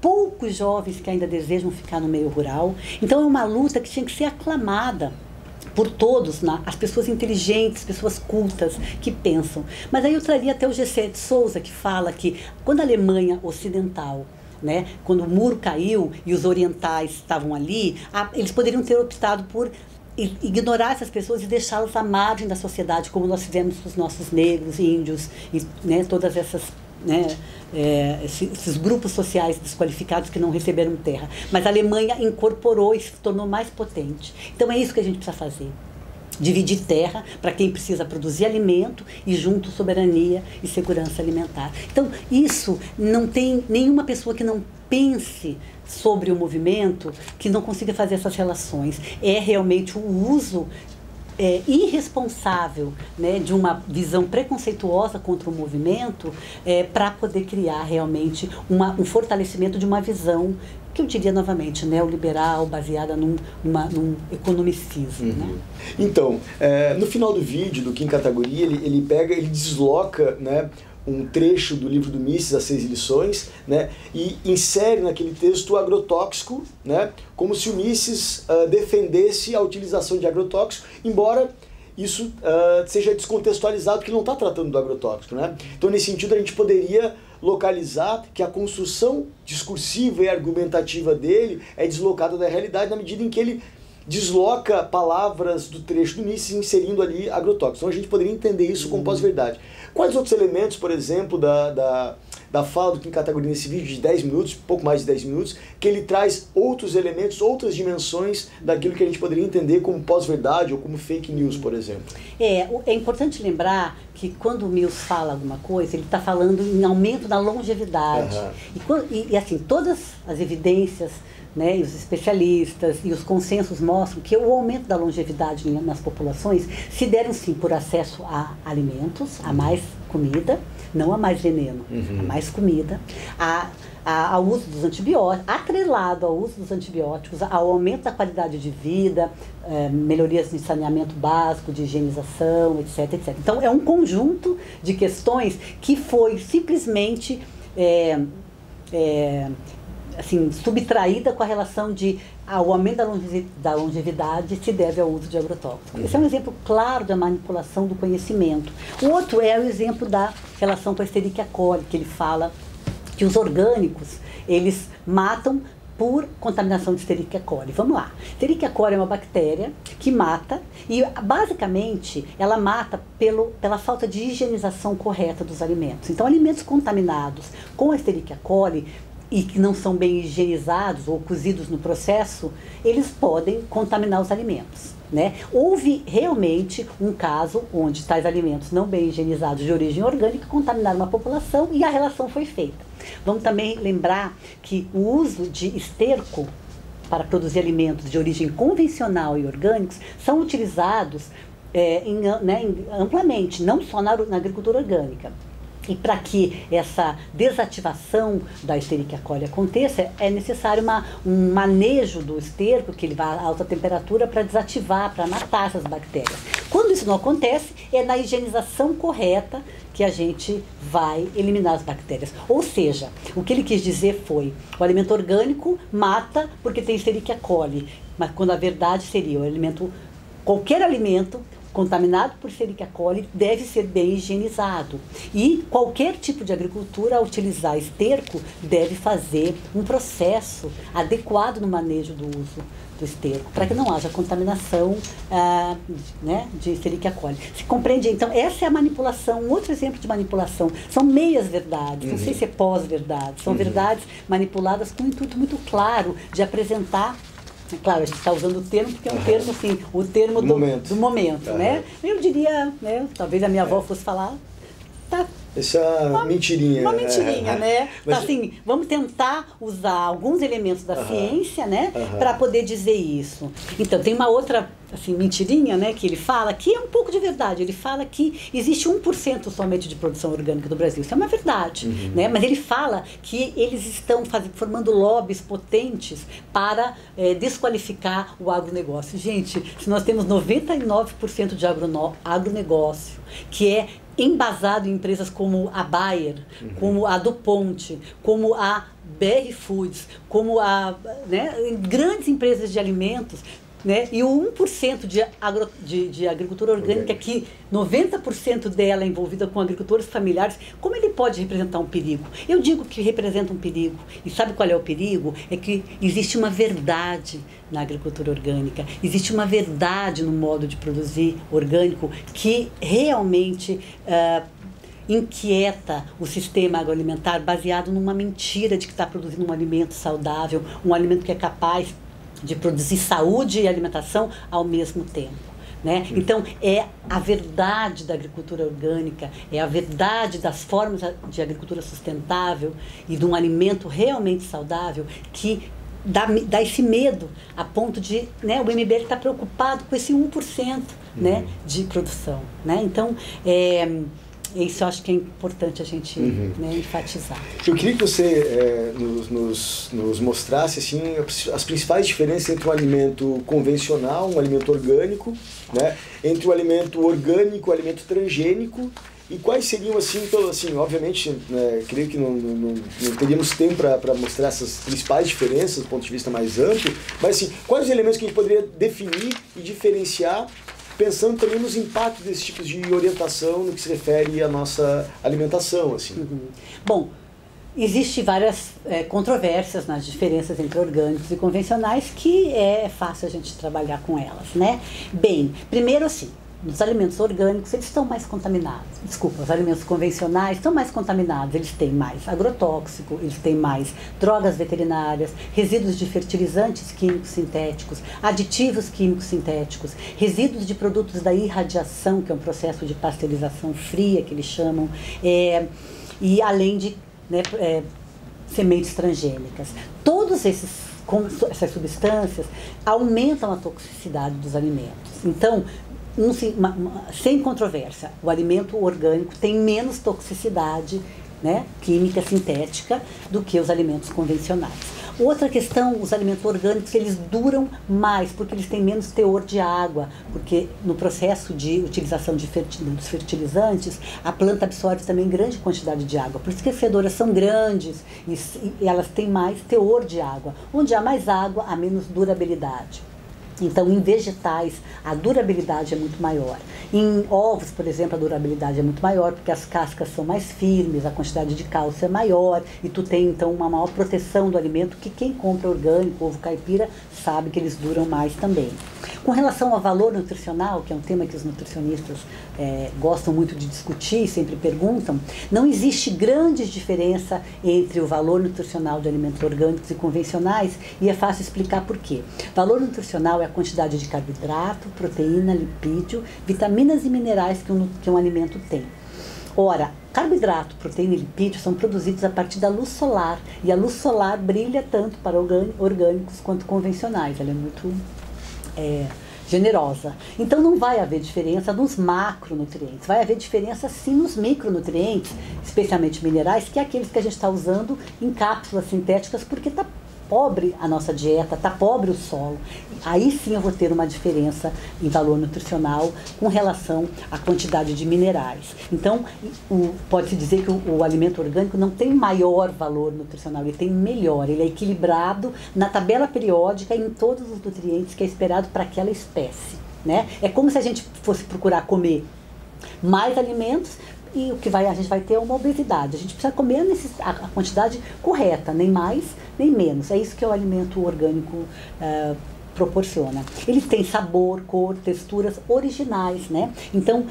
poucos jovens que ainda desejam ficar no meio rural. Então é uma luta que tinha que ser aclamada por todos, as pessoas inteligentes, pessoas cultas, que pensam. Mas aí eu traria até o Gessé de Souza, que fala que quando a Alemanha Ocidental, né, quando o muro caiu e os orientais estavam ali, eles poderiam ter optado por ignorar essas pessoas e deixá-las à margem da sociedade, como nós fizemos com os nossos negros, índios, e, né, todas essas... esses grupos sociais desqualificados que não receberam terra. Mas a Alemanha incorporou e se tornou mais potente. Então é isso que a gente precisa fazer. Dividir terra para quem precisa produzir alimento e junto soberania e segurança alimentar. Então isso não tem nenhuma pessoa que não pense sobre o movimento que não consiga fazer essas relações. É realmente o uso irresponsável, né, de uma visão preconceituosa contra o movimento para poder criar realmente um fortalecimento de uma visão que eu diria novamente neoliberal, baseada num economicismo. Né? Então, no final do vídeo do Kim Kataguiri, ele desloca, né, um trecho do livro do Mises, As 6 Lições, né, e insere naquele texto o agrotóxico, né, como se o Mises defendesse a utilização de agrotóxico, embora isso seja descontextualizado, porque ele não está tratando do agrotóxico. Né? Então, nesse sentido, a gente poderia localizar que a construção discursiva e argumentativa dele é deslocada da realidade na medida em que ele desloca palavras do trecho do Mises inserindo ali agrotóxicos. Então a gente poderia entender isso como pós-verdade. Quais outros elementos, por exemplo, da fala do Kim Kataguiri nesse vídeo de 10 minutos, pouco mais de 10 minutos, que ele traz outros elementos, outras dimensões daquilo que a gente poderia entender como pós-verdade ou como fake news, por exemplo? É importante lembrar que quando o Mills fala alguma coisa, ele está falando em aumento da longevidade. E assim, todas as evidências, né, e os especialistas e os consensos mostram que o aumento da longevidade nas populações se deram sim por acesso a alimentos, a mais comida, não a mais veneno, a mais comida, ao uso dos antibióticos, atrelado ao uso dos antibióticos, ao aumento da qualidade de vida, melhorias de saneamento básico, de higienização, etc, etc. Então é um conjunto de questões que foi simplesmente assim, subtraída com a relação de o aumento da longevidade se deve ao uso de agrotóxicos. Esse é um exemplo claro da manipulação do conhecimento. O outro é o exemplo da relação com a Escherichia coli, que ele fala que os orgânicos, eles matam por contaminação de Escherichia coli. Vamos lá. Escherichia coli é uma bactéria que mata, e basicamente ela mata pela falta de higienização correta dos alimentos. Então, alimentos contaminados com a Escherichia coli e que não são bem higienizados ou cozidos no processo, eles podem contaminar os alimentos. Né? Houve realmente um caso onde tais alimentos não bem higienizados de origem orgânica contaminaram uma população e a relação foi feita. Vamos também lembrar que o uso de esterco para produzir alimentos de origem convencional e orgânicos são utilizados amplamente, não só na agricultura orgânica. E para que essa desativação da Escherichia coli aconteça, é necessário um manejo do esterco, que ele vai a alta temperatura, para desativar, para matar essas bactérias. Quando isso não acontece, é na higienização correta que a gente vai eliminar as bactérias. Ou seja, o que ele quis dizer foi, o alimento orgânico mata porque tem Escherichia coli, mas quando a verdade seria qualquer alimento contaminado por Escherichia coli deve ser bem higienizado. E qualquer tipo de agricultura, ao utilizar esterco, deve fazer um processo adequado no manejo do uso do esterco, para que não haja contaminação de Escherichia coli. Se compreende? Então, essa é a manipulação. Um outro exemplo de manipulação são meias verdades, não sei se é pós-verdade, são verdades manipuladas com um intuito muito claro de apresentar Claro, a gente está usando o termo porque é um termo, assim, o termo do momento, né? Eu diria, né, talvez a minha avó fosse falar, tá. Essa mentirinha. Uma mentirinha, né? Mas... Assim, vamos tentar usar alguns elementos da ciência, né? Para poder dizer isso. Então, tem uma outra, assim, mentirinha, né? Que ele fala, que é um pouco de verdade. Ele fala que existe 1% somente de produção orgânica do Brasil. Isso é uma verdade, né? Mas ele fala que eles estão formando lobbies potentes para desqualificar o agronegócio. Gente, se nós temos 99% de agronegócio, que é embasado em empresas como a Bayer, como a DuPont, como a BR Foods, como grandes empresas de alimentos, né? E o 1% de agricultura orgânica, que 90% dela é envolvida com agricultores familiares, como ele pode representar um perigo? Eu digo que representa um perigo. E sabe qual é o perigo? É que existe uma verdade na agricultura orgânica, existe uma verdade no modo de produzir orgânico que realmente inquieta o sistema agroalimentar, baseado numa mentira de que está produzindo um alimento saudável, um alimento que é capaz de produzir saúde e alimentação ao mesmo tempo, né? Então, é a verdade da agricultura orgânica, é a verdade das formas de agricultura sustentável e de um alimento realmente saudável que dá esse medo, a ponto de, né, o MBL está preocupado com esse 1%, né, de produção, né? Então, isso eu acho que é importante a gente enfatizar. Eu queria que você nos mostrasse assim, as principais diferenças entre um alimento convencional, um alimento orgânico, né, entre o alimento orgânico e o alimento transgênico, e quais seriam, assim, obviamente, creio que não teríamos tempo para mostrar essas principais diferenças do ponto de vista mais amplo, mas assim, quais os elementos que a gente poderia definir e diferenciar, pensando também nos impactos desses tipos de orientação no que se refere à nossa alimentação, assim. Bom, existem várias controvérsias nas diferenças entre orgânicos e convencionais, que é fácil a gente trabalhar com elas, né? Bem, primeiro assim, os alimentos orgânicos, eles estão mais contaminados. Desculpa, os alimentos convencionais estão mais contaminados. Eles têm mais agrotóxico, eles têm mais drogas veterinárias, resíduos de fertilizantes químicos sintéticos, aditivos químicos sintéticos, resíduos de produtos da irradiação, que é um processo de pasteurização fria, que eles chamam, e além de sementes transgênicas. Todas essas substâncias aumentam a toxicidade dos alimentos. Então, sem controvérsia, o alimento orgânico tem menos toxicidade, né, química sintética do que os alimentos convencionais. Outra questão, os alimentos orgânicos, eles duram mais, porque eles têm menos teor de água, porque no processo de utilização dos fertilizantes, a planta absorve também grande quantidade de água. Por isso que as fedouras são grandes e elas têm mais teor de água. Onde há mais água, há menos durabilidade. Então, em vegetais, a durabilidade é muito maior. Em ovos, por exemplo, a durabilidade é muito maior, porque as cascas são mais firmes, a quantidade de cálcio é maior, e tu tem, então, uma maior proteção do alimento, que quem compra orgânico, ovo caipira, sabe que eles duram mais também. Com relação ao valor nutricional, que é um tema que os nutricionistas gostam muito de discutir, sempre perguntam, não existe grande diferença entre o valor nutricional de alimentos orgânicos e convencionais, e é fácil explicar por quê. Valor nutricional é a quantidade de carboidrato, proteína, lipídio, vitaminas e minerais que um alimento tem. Ora, carboidrato, proteína e lipídio são produzidos a partir da luz solar, e a luz solar brilha tanto para orgânicos quanto convencionais. Ela é muito generosa. Então não vai haver diferença nos macronutrientes, vai haver diferença sim nos micronutrientes, especialmente minerais, que é aqueles que a gente está usando em cápsulas sintéticas, porque está pobre a nossa dieta, está pobre o solo. Aí sim eu vou ter uma diferença em valor nutricional com relação à quantidade de minerais. Então, pode-se dizer que o alimento orgânico não tem maior valor nutricional, ele tem melhor, ele é equilibrado na tabela periódica em todos os nutrientes que é esperado para aquela espécie, né? É como se a gente fosse procurar comer mais alimentos, e a gente vai ter uma obesidade. A gente precisa comer a quantidade correta, nem mais, nem menos. É isso que o alimento orgânico proporciona. Ele tem sabor, cor, texturas originais, né? Então,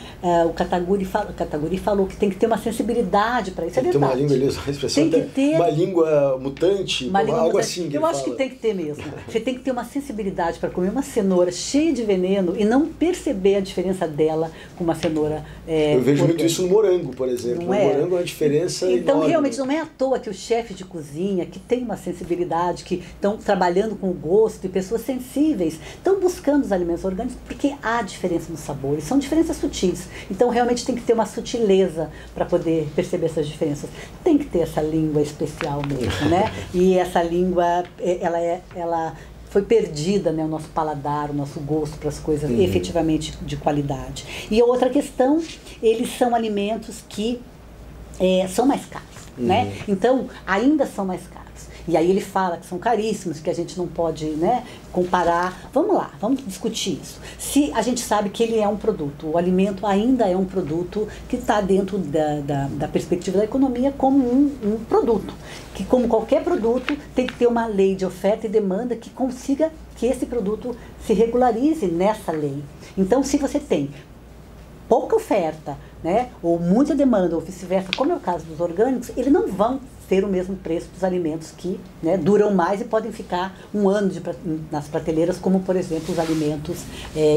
o Kataguri falou que tem que ter uma sensibilidade para isso. Tem que ter uma língua, a expressão tem que ter uma língua mutante, algo assim. Eu acho que tem que ter mesmo. Você tem que ter uma sensibilidade para comer uma cenoura cheia de veneno e não perceber a diferença dela com uma cenoura Eu vejo orgânica. muito isso no morango, por exemplo. No morango é uma diferença Então, enorme. realmente, não é à toa que os chefes de cozinha, que têm uma sensibilidade, que estão trabalhando com o gosto, e pessoas sensíveis, estão buscando os alimentos orgânicos porque há diferença nos sabores, são diferenças sutis. Então, realmente, tem que ter uma sutileza para poder perceber essas diferenças. Tem que ter essa língua especial mesmo, né? E essa língua, ela foi perdida, né, o nosso paladar, o nosso gosto para as coisas efetivamente de qualidade. E a outra questão, eles são alimentos que são mais caros, né? Então, ainda são mais caros. E aí ele fala que são caríssimos, que a gente não pode, né, comparar. Vamos lá, vamos discutir isso. Se a gente sabe que ele é um produto, o alimento ainda é um produto que está dentro da perspectiva da economia como um produto, que como qualquer produto tem que ter uma lei de oferta e demanda que consiga que esse produto se regularize nessa lei. Então, se você tem pouca oferta, né, ou muita demanda, ou vice-versa, como é o caso dos orgânicos, eles não vão ter o mesmo preço dos alimentos que, né, duram mais e podem ficar um ano nas prateleiras, como, por exemplo, os alimentos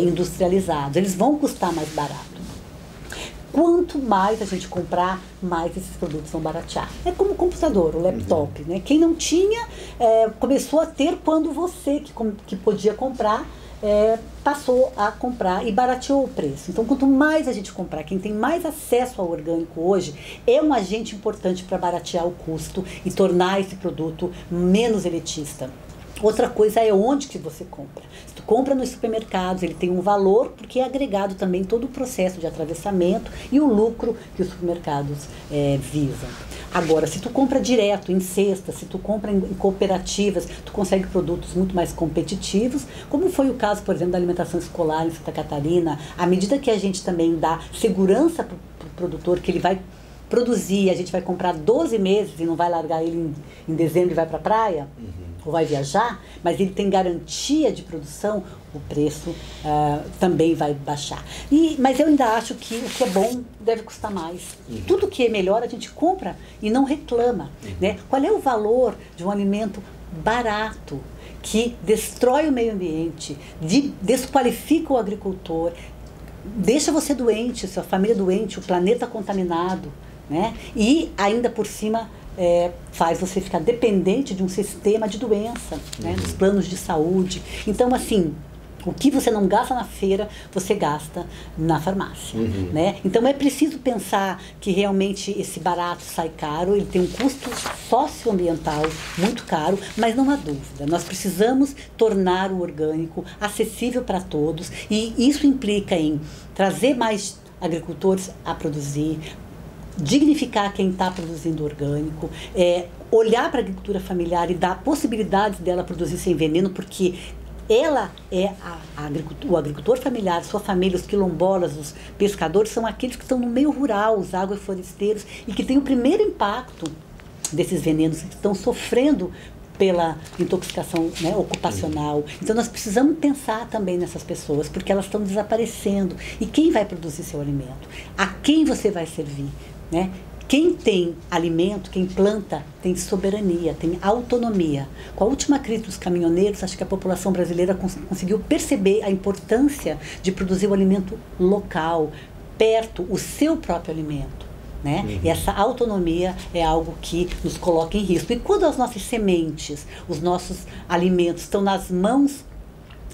industrializados. Eles vão custar mais barato. Quanto mais a gente comprar, mais esses produtos vão baratear. É como o computador, o laptop, né? Quem não tinha, começou a ter quando você, que podia comprar, passou a comprar e barateou o preço. Então, quanto mais a gente comprar, quem tem mais acesso ao orgânico hoje é um agente importante para baratear o custo e tornar esse produto menos elitista. Outra coisa é onde que você compra. Se tu compra nos supermercados, ele tem um valor, porque é agregado também todo o processo de atravessamento e o lucro que os supermercados visam. Agora, se tu compra direto, em cesta, se tu compra em cooperativas, tu consegue produtos muito mais competitivos, como foi o caso, por exemplo, da alimentação escolar em Santa Catarina. À medida que a gente também dá segurança para o produtor, que ele vai produzir, a gente vai comprar 12 meses e não vai largar ele em dezembro e vai para a praia, ou vai viajar, mas ele tem garantia de produção, o preço também vai baixar. Mas eu ainda acho que o que é bom deve custar mais. Tudo que é melhor a gente compra e não reclama. Né? Qual é o valor de um alimento barato, que destrói o meio ambiente, desqualifica o agricultor, deixa você doente, sua família doente, o planeta contaminado, né? E ainda por cima faz você ficar dependente de um sistema de doença, né? Dos planos de saúde. Então, assim, o que você não gasta na feira, você gasta na farmácia, né? Então é preciso pensar que realmente esse barato sai caro, ele tem um custo socioambiental muito caro, mas não há dúvida, nós precisamos tornar o orgânico acessível para todos, e isso implica em trazer mais agricultores a produzir, dignificar quem está produzindo orgânico, olhar para a agricultura familiar e dar possibilidades dela produzir sem veneno, porque ela é o agricultor familiar, sua família, os quilombolas, os pescadores, são aqueles que estão no meio rural, os agrofloresteiros, e que têm o primeiro impacto desses venenos, que estão sofrendo pela intoxicação, né, ocupacional. Então nós precisamos pensar também nessas pessoas, porque elas estão desaparecendo. E quem vai produzir seu alimento? A quem você vai servir? Né? Quem tem alimento, quem planta, tem soberania, tem autonomia. Com a última crise dos caminhoneiros, acho que a população brasileira conseguiu perceber a importância de produzir o alimento local, perto, o seu próprio alimento. Né? E essa autonomia é algo que nos coloca em risco. E quando as nossas sementes, os nossos alimentos estão nas mãos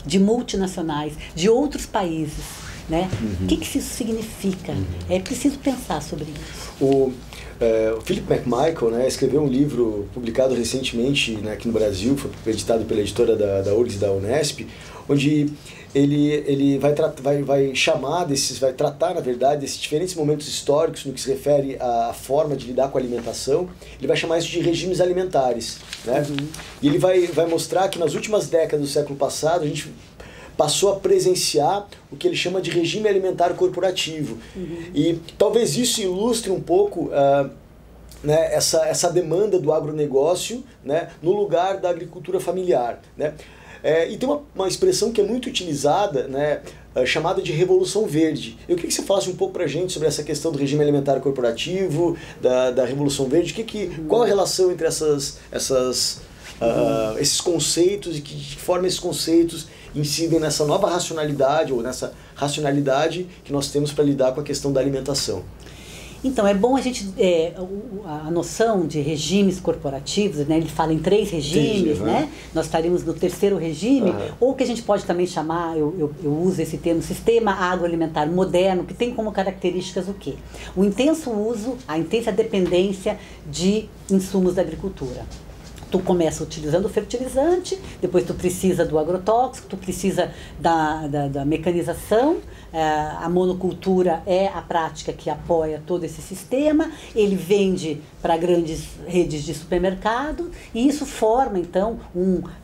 de multinacionais, de outros países, né? O que isso significa? É preciso pensar sobre isso. O Philip McMichael, né, escreveu um livro publicado recentemente, né, aqui no Brasil, foi editado pela editora da URGS e da Unesp, onde ele vai tratar, na verdade, esses diferentes momentos históricos no que se refere à forma de lidar com a alimentação. Ele vai chamar isso de regimes alimentares. Né? E ele vai mostrar que nas últimas décadas do século passado, a gente passou a presenciar o que ele chama de regime alimentar corporativo. E talvez isso ilustre um pouco né, essa demanda do agronegócio, né, no lugar da agricultura familiar. Né? E tem uma expressão que é muito utilizada, né, chamada de Revolução Verde. Eu queria que você falasse um pouco para a gente sobre essa questão do regime alimentar corporativo, da Revolução Verde. Qual a relação entre esses conceitos e de que forma esses conceitos incidem nessa nova racionalidade ou nessa racionalidade que nós temos para lidar com a questão da alimentação? Então, é bom a gente, a noção de regimes corporativos, né, ele fala em 3 regimes, né? Nós estaríamos no 3º regime, ou que a gente pode também chamar, eu uso esse termo, sistema agroalimentar moderno, que tem como características o quê? O intenso uso, a intensa dependência de insumos da agricultura. Tu começa utilizando o fertilizante, depois tu precisa do agrotóxico, tu precisa da mecanização, a monocultura é a prática que apoia todo esse sistema, ele vende para grandes redes de supermercado e isso forma então,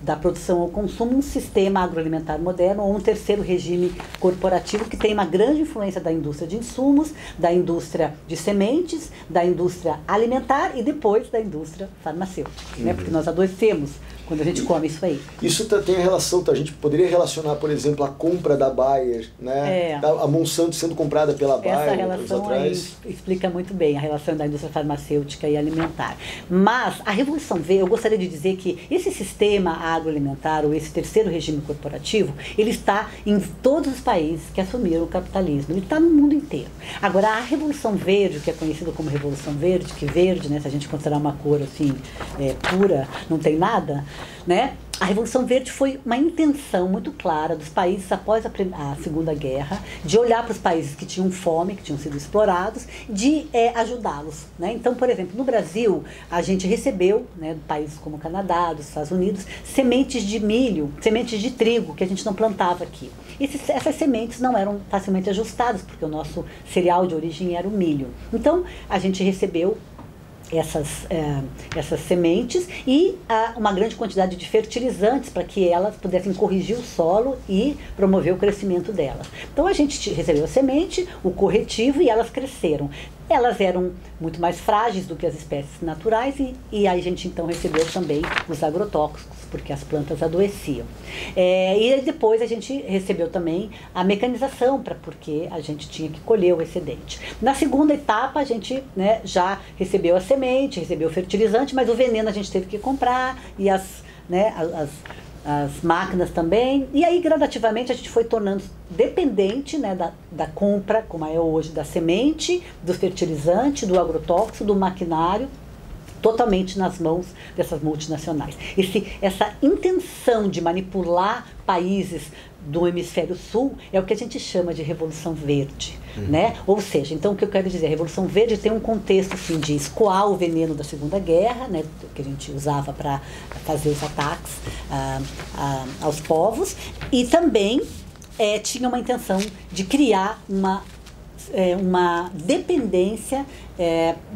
da produção ao consumo, um sistema agroalimentar moderno ou um 3º regime corporativo que tem uma grande influência da indústria de insumos, da indústria de sementes, da indústria alimentar e depois da indústria farmacêutica, né? Porque nós adoecemos quando a gente come isso aí. Isso tem a relação, a gente poderia relacionar, por exemplo, a compra da Bayer, né? A Monsanto sendo comprada pela Bayer. Essa relação aí explica muito bem a relação da indústria farmacêutica e alimentar. Mas a Revolução Verde, eu gostaria de dizer que esse sistema agroalimentar, ou esse 3º regime corporativo, ele está em todos os países que assumiram o capitalismo, ele está no mundo inteiro. Agora, a Revolução Verde, que é conhecida como Revolução Verde, que verde, né, se a gente considerar uma cor assim, pura, não tem nada, né? A Revolução Verde foi uma intenção muito clara dos países após a Segunda Guerra de olhar para os países que tinham fome, que tinham sido explorados, de ajudá-los, né? Então, por exemplo, no Brasil, a gente recebeu, né, de países como o Canadá, dos Estados Unidos, sementes de milho, sementes de trigo, que a gente não plantava aqui. Essas sementes não eram facilmente ajustadas, porque o nosso cereal de origem era o milho. Então, a gente recebeu essas sementes e uma grande quantidade de fertilizantes para que elas pudessem corrigir o solo e promover o crescimento delas. Então a gente recebeu a semente, o corretivo e elas cresceram. Elas eram muito mais frágeis do que as espécies naturais e aí a gente então recebeu também os agrotóxicos, porque as plantas adoeciam. E depois a gente recebeu também a mecanização, porque a gente tinha que colher o excedente. Na segunda etapa a gente, né, já recebeu a semente, recebeu o fertilizante, mas o veneno a gente teve que comprar e as máquinas também, e aí gradativamente a gente foi tornando dependente, né, da compra, como é hoje, da semente, do fertilizante, do agrotóxico, do maquinário, totalmente nas mãos dessas multinacionais. Essa intenção de manipular países do hemisfério sul é o que a gente chama de Revolução Verde, né? Ou seja, então o que eu quero dizer, a Revolução Verde tem um contexto assim, de escoar o veneno da Segunda Guerra, né, que a gente usava para fazer os ataques aos povos, e também tinha uma intenção de criar uma dependência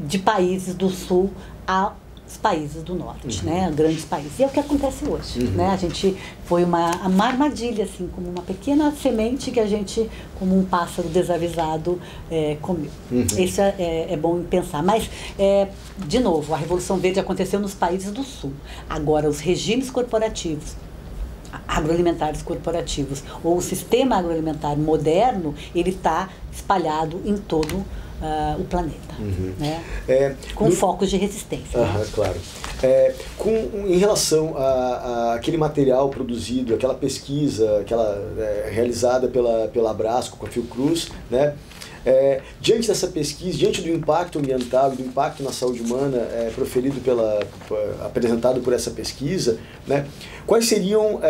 de países do sul aos países do norte, né, grandes países. E é o que acontece hoje, né? A gente foi uma armadilha, assim, como uma pequena semente que a gente, como um pássaro desavisado, comeu. Isso é bom pensar. Mas, de novo, a Revolução Verde aconteceu nos países do sul. Agora, os regimes corporativos, agroalimentares corporativos, ou o sistema agroalimentar moderno, ele está espalhado em todo o planeta, né? Com focos de resistência. Claro. Em relação àquele material produzido, aquela pesquisa, realizada pela Abrasco com a Fiocruz, né? Diante dessa pesquisa, diante do impacto ambiental e do impacto na saúde humana apresentado por essa pesquisa, né? Quais seriam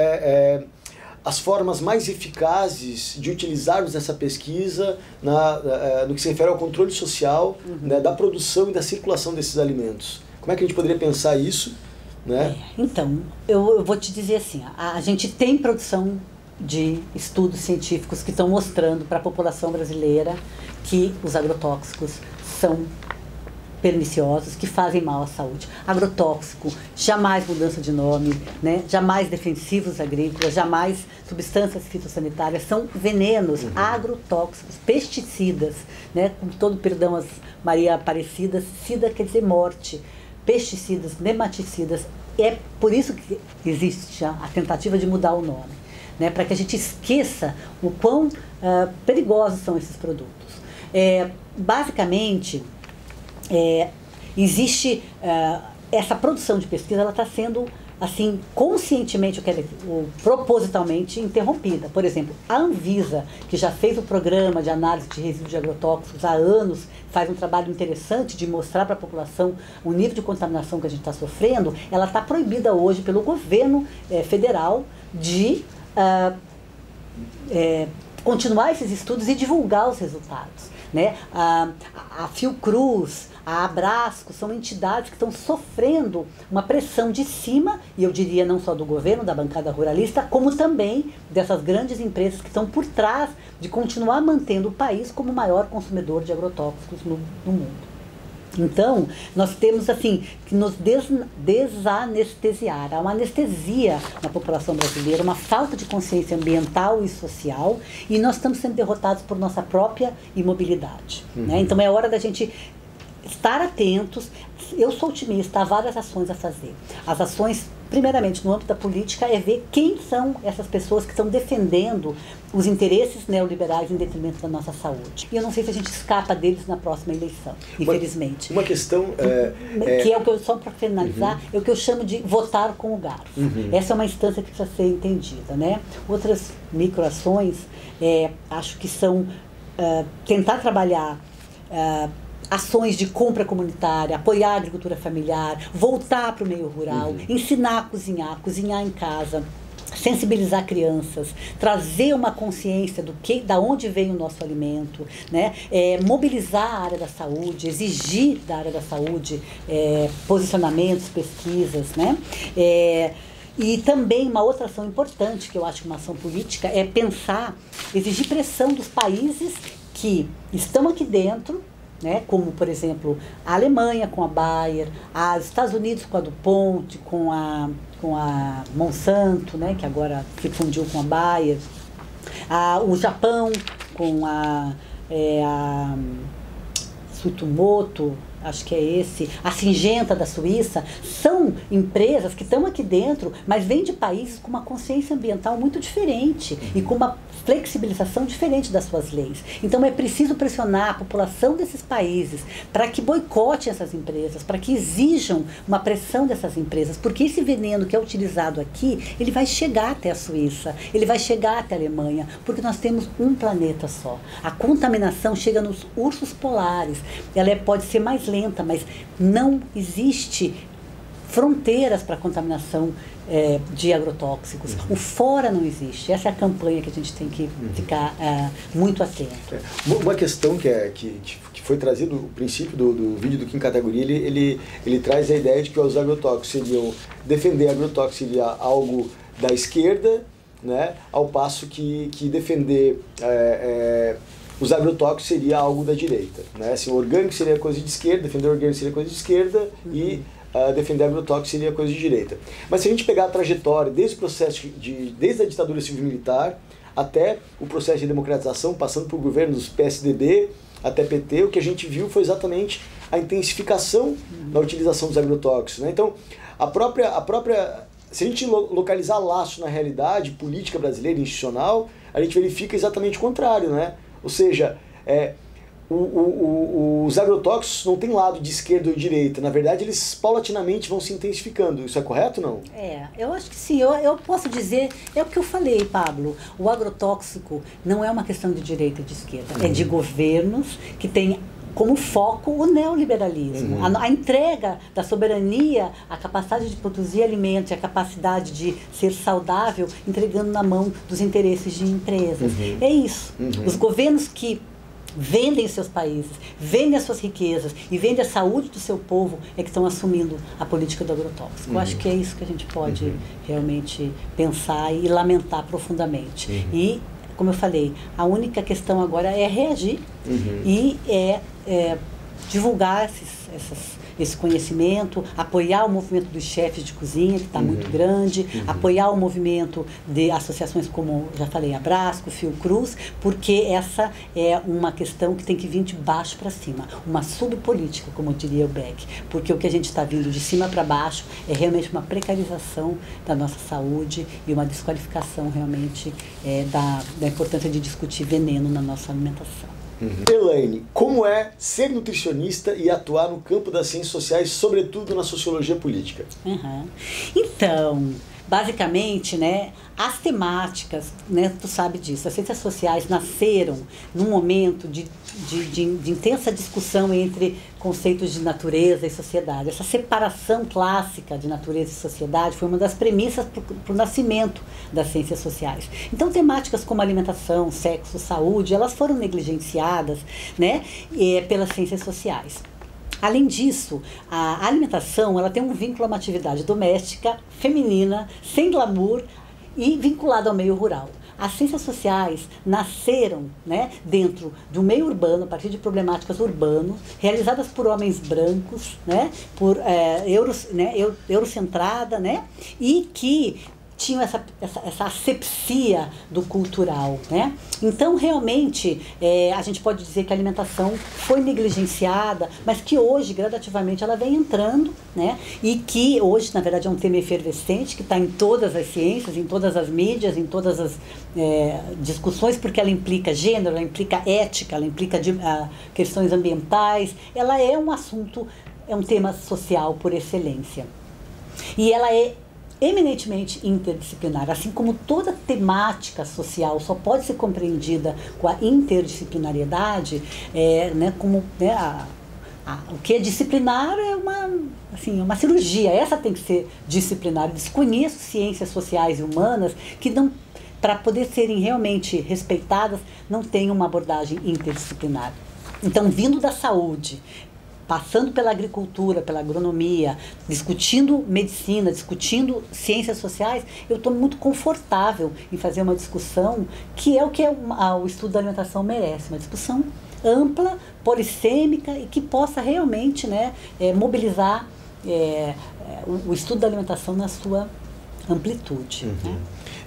as formas mais eficazes de utilizarmos essa pesquisa no que se refere ao controle social, né, da produção e da circulação desses alimentos? Como é que a gente poderia pensar isso, né? Então, eu vou te dizer assim, a gente tem produção de estudos científicos que estão mostrando para a população brasileira que os agrotóxicos são perniciosos, que fazem mal à saúde. Agrotóxico, jamais mudança de nome, né? Jamais defensivos agrícolas, jamais substâncias fitossanitárias, são venenos, agrotóxicos, pesticidas, né? Com todo perdão às Maria Aparecida, sida quer dizer morte, pesticidas, nematicidas, é por isso que existe a tentativa de mudar o nome, né? Para que a gente esqueça o quão perigosos são esses produtos. Basicamente, existe essa produção de pesquisa, ela está sendo assim, conscientemente, propositalmente interrompida. Por exemplo, a Anvisa, que já fez o programa de análise de resíduos de agrotóxicos há anos, faz um trabalho interessante de mostrar para a população o nível de contaminação que a gente está sofrendo, ela está proibida hoje pelo governo federal de continuar esses estudos e divulgar os resultados, né? A Fiocruz, a Abrasco, são entidades que estão sofrendo uma pressão de cima, e eu diria não só do governo, da bancada ruralista, como também dessas grandes empresas que estão por trás de continuar mantendo o país como o maior consumidor de agrotóxicos no mundo. Então, nós temos assim que nos desanestesiar. Há uma anestesia na população brasileira, uma falta de consciência ambiental e social, e nós estamos sendo derrotados por nossa própria imobilidade. Né? Então, é hora da gente estar atentos. Eu sou otimista, há várias ações a fazer. As ações, primeiramente, no âmbito da política, é ver quem são essas pessoas que estão defendendo os interesses neoliberais em detrimento da nossa saúde. E eu não sei se a gente escapa deles na próxima eleição, infelizmente. Uma questão... Que é o que eu, só para finalizar, é o que eu chamo de votar com o garfo. Essa é uma instância que precisa ser entendida, né? Outras microações, acho que são tentar trabalhar ações de compra comunitária, apoiar a agricultura familiar, voltar para o meio rural, ensinar a cozinhar em casa, sensibilizar crianças, trazer uma consciência da onde vem o nosso alimento, né? Mobilizar a área da saúde, exigir da área da saúde posicionamentos, pesquisas, né? E também uma outra ação importante, que eu acho que uma ação política, é pensar, exigir pressão dos países que estão aqui dentro, né, como, por exemplo, a Alemanha com a Bayer, os Estados Unidos com a DuPont, com a Monsanto, né, que agora se fundiu com a Bayer, o Japão com a Tsutomoto, acho que é esse, a Syngenta da Suíça, são empresas que estão aqui dentro, mas vêm de países com uma consciência ambiental muito diferente e com uma flexibilização diferente das suas leis. Então é preciso pressionar a população desses países para que boicotem essas empresas, para que exijam uma pressão dessas empresas, porque esse veneno que é utilizado aqui, ele vai chegar até a Suíça, ele vai chegar até a Alemanha, porque nós temos um planeta só. A contaminação chega nos ursos polares, ela pode ser mais lenta, mas não existe fronteiras para a contaminação de agrotóxicos. O fora não existe. Essa é a campanha que a gente tem que ficar muito atento. Uma questão que foi trazido no princípio do vídeo do Kim Kataguiri, ele traz a ideia de que os agrotóxicos seriam, defender agrotóxicos seria algo da esquerda, né, ao passo que defender os agrotóxicos seria algo da direita, né? Assim, o orgânico seria coisa de esquerda, defender o orgânico seria coisa de esquerda e defender agrotóxicos seria coisa de direita. Mas se a gente pegar a trajetória desde o processo desde a ditadura civil-militar até o processo de democratização, passando por governos PSDB até PT, o que a gente viu foi exatamente a intensificação na utilização dos agrotóxicos, né? Então, se a gente localizar laço na realidade política brasileira institucional, a gente verifica exatamente o contrário, né? Ou seja, os agrotóxicos não têm lado de esquerda ou de direita. Na verdade, eles paulatinamente vão se intensificando. Isso é correto ou não? Eu acho que sim. Eu posso dizer, é o que eu falei, Pablo. O agrotóxico não é uma questão de direita e de esquerda. É de governos que têm como foco o neoliberalismo. A entrega da soberania, a capacidade de produzir alimentos, a capacidade de ser saudável, entregando na mão dos interesses de empresas. É isso. Os governos que vendem os seus países, vendem as suas riquezas e vendem a saúde do seu povo é que estão assumindo a política do agrotóxico. Eu acho que é isso que a gente pode realmente pensar e lamentar profundamente. E, como eu falei, a única questão agora é reagir e divulgar esse conhecimento, apoiar o movimento dos chefes de cozinha, que está muito grande, apoiar o movimento de associações como, já falei, a Brasco, Fiocruz, porque essa é uma questão que tem que vir de baixo para cima, uma subpolítica, como diria o Beck, porque o que a gente está vindo de cima para baixo é realmente uma precarização da nossa saúde e uma desqualificação realmente da importância de discutir veneno na nossa alimentação. Elaine, como é ser nutricionista e atuar no campo das ciências sociais, sobretudo na sociologia política? Então, basicamente, né, as temáticas, né, tu sabe disso, as ciências sociais nasceram num momento de intensa discussão entre conceitos de natureza e sociedade. Essa separação clássica de natureza e sociedade foi uma das premissas para o nascimento das ciências sociais. Então, temáticas como alimentação, sexo, saúde, elas foram negligenciadas, né, pelas ciências sociais. Além disso, a alimentação ela tem um vínculo a uma atividade doméstica, feminina, sem glamour e vinculada ao meio rural. As ciências sociais nasceram, né, dentro de um meio urbano, a partir de problemáticas urbanas, realizadas por homens brancos, né, eurocentrada, né, e que tinham essa asepsia do cultural, né? Então, realmente, a gente pode dizer que a alimentação foi negligenciada, mas que hoje, gradativamente, ela vem entrando, né? E que hoje, na verdade, é um tema efervescente, que está em todas as ciências, em todas as mídias, em todas as discussões, porque ela implica gênero, ela implica ética, ela implica questões ambientais, ela é um assunto, é um tema social por excelência. E ela é eminentemente interdisciplinar, assim como toda temática social só pode ser compreendida com a interdisciplinariedade, né, como, né, o que é disciplinar é uma cirurgia, essa tem que ser disciplinar. Eu desconheço ciências sociais e humanas que não, para poder serem realmente respeitadas, não tem uma abordagem interdisciplinar. Então, vindo da saúde, passando pela agricultura, pela agronomia, discutindo medicina, discutindo ciências sociais, eu estou muito confortável em fazer uma discussão que é o estudo da alimentação merece, uma discussão ampla, polissêmica e que possa realmente, né, mobilizar o estudo da alimentação na sua amplitude. Né?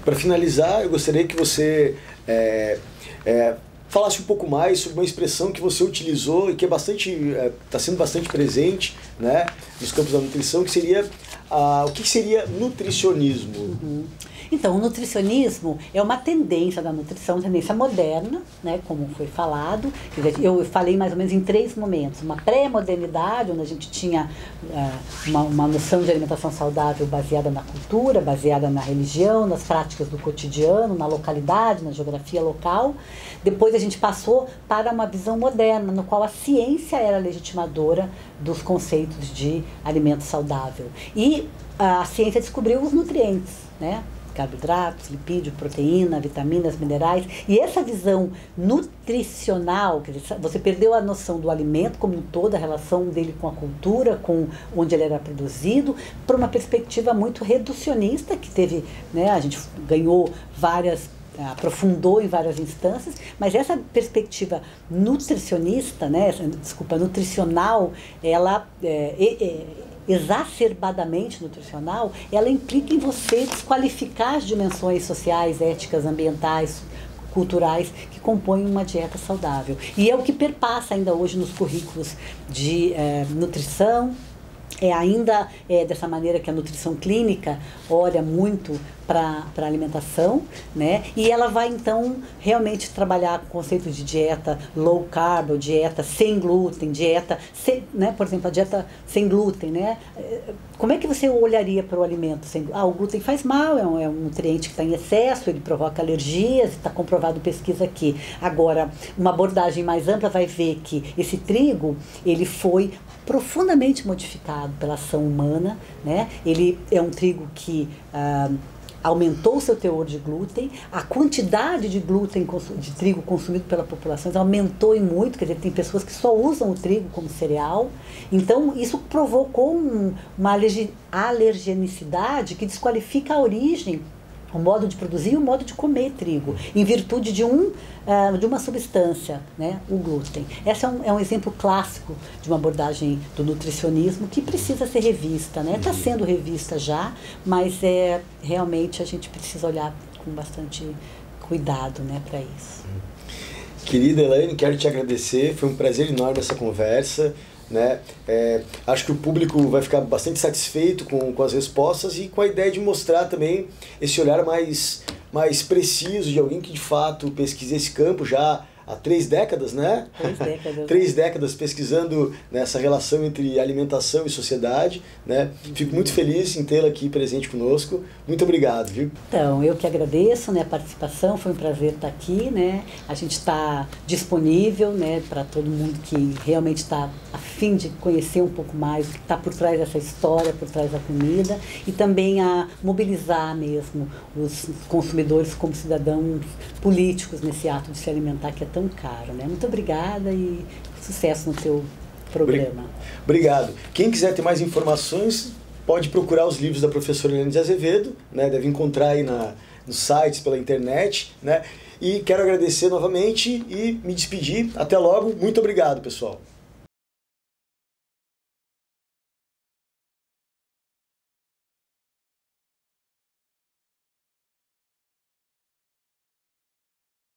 Para finalizar, eu gostaria que você falasse um pouco mais sobre uma expressão que você utilizou e que está sendo bastante presente, né, nos campos da nutrição, que seria o que seria nutricionismo? Então, o nutricionismo é uma tendência da nutrição, uma tendência moderna, né, como foi falado. Quer dizer, eu falei mais ou menos em 3 momentos. Uma pré-modernidade, onde a gente tinha uma noção de alimentação saudável baseada na cultura, baseada na religião, nas práticas do cotidiano, na localidade, na geografia local. Depois a gente passou para uma visão moderna, no qual a ciência era legitimadora dos conceitos de alimento saudável. E a ciência descobriu os nutrientes, né? Carboidratos, lipídio, proteína, vitaminas, minerais. E essa visão nutricional, quer dizer, você perdeu a noção do alimento como um todo, a relação dele com a cultura, com onde ele era produzido, para uma perspectiva muito reducionista, que teve, né, a gente ganhou aprofundou em várias instâncias, mas essa perspectiva nutricionista, né, nutricional, ela exacerbadamente nutricional, ela implica em você desqualificar as dimensões sociais, éticas, ambientais, culturais que compõem uma dieta saudável. E é o que perpassa ainda hoje nos currículos de nutrição. Ainda dessa maneira que a nutrição clínica olha muito para a alimentação, né? E ela vai, então, realmente trabalhar com conceitos de dieta low carb, ou dieta sem glúten, né? Por exemplo, a dieta sem glúten, né? Como é que você olharia para o alimento sem glúten? O glúten faz mal, é um nutriente que está em excesso, ele provoca alergias, está comprovado pesquisa aqui. Agora, uma abordagem mais ampla vai ver que esse trigo, ele foi profundamente modificado pela ação humana, né? Ele é um trigo que aumentou o seu teor de glúten, a quantidade de glúten de trigo consumido pela população aumentou em muito, quer dizer, tem pessoas que só usam o trigo como cereal. Então, isso provocou uma alergenicidade que desqualifica a origem O modo de produzir e o modo de comer trigo, em virtude de uma substância, né, o glúten. Esse é um exemplo clássico de uma abordagem do nutricionismo que precisa ser revista, né? Está sendo revista já, mas realmente a gente precisa olhar com bastante cuidado, né, para isso. Querida Elaine, quero te agradecer, foi um prazer enorme essa conversa. Né? Acho que o público vai ficar bastante satisfeito com as respostas e com a ideia de mostrar também esse olhar mais preciso de alguém que de fato pesquisa esse campo já há 3 décadas, né? 3 décadas. 3 décadas pesquisando nessa relação entre alimentação e sociedade, né? Fico muito feliz em tê-la aqui presente conosco. Muito obrigado, viu? Então, eu que agradeço, né, a participação, foi um prazer estar aqui, né? A gente está disponível, né, para todo mundo que realmente está a fim de conhecer um pouco mais o que está por trás dessa história, por trás da comida, e também a mobilizar mesmo os consumidores como cidadãos políticos nesse ato de se alimentar que é tão caro, né? Muito obrigada e sucesso no seu programa. Obrigado. Quem quiser ter mais informações, pode procurar os livros da professora Elaine de Azevedo, né? Deve encontrar aí nos sites, pela internet, né? E quero agradecer novamente e me despedir. Até logo. Muito obrigado, pessoal.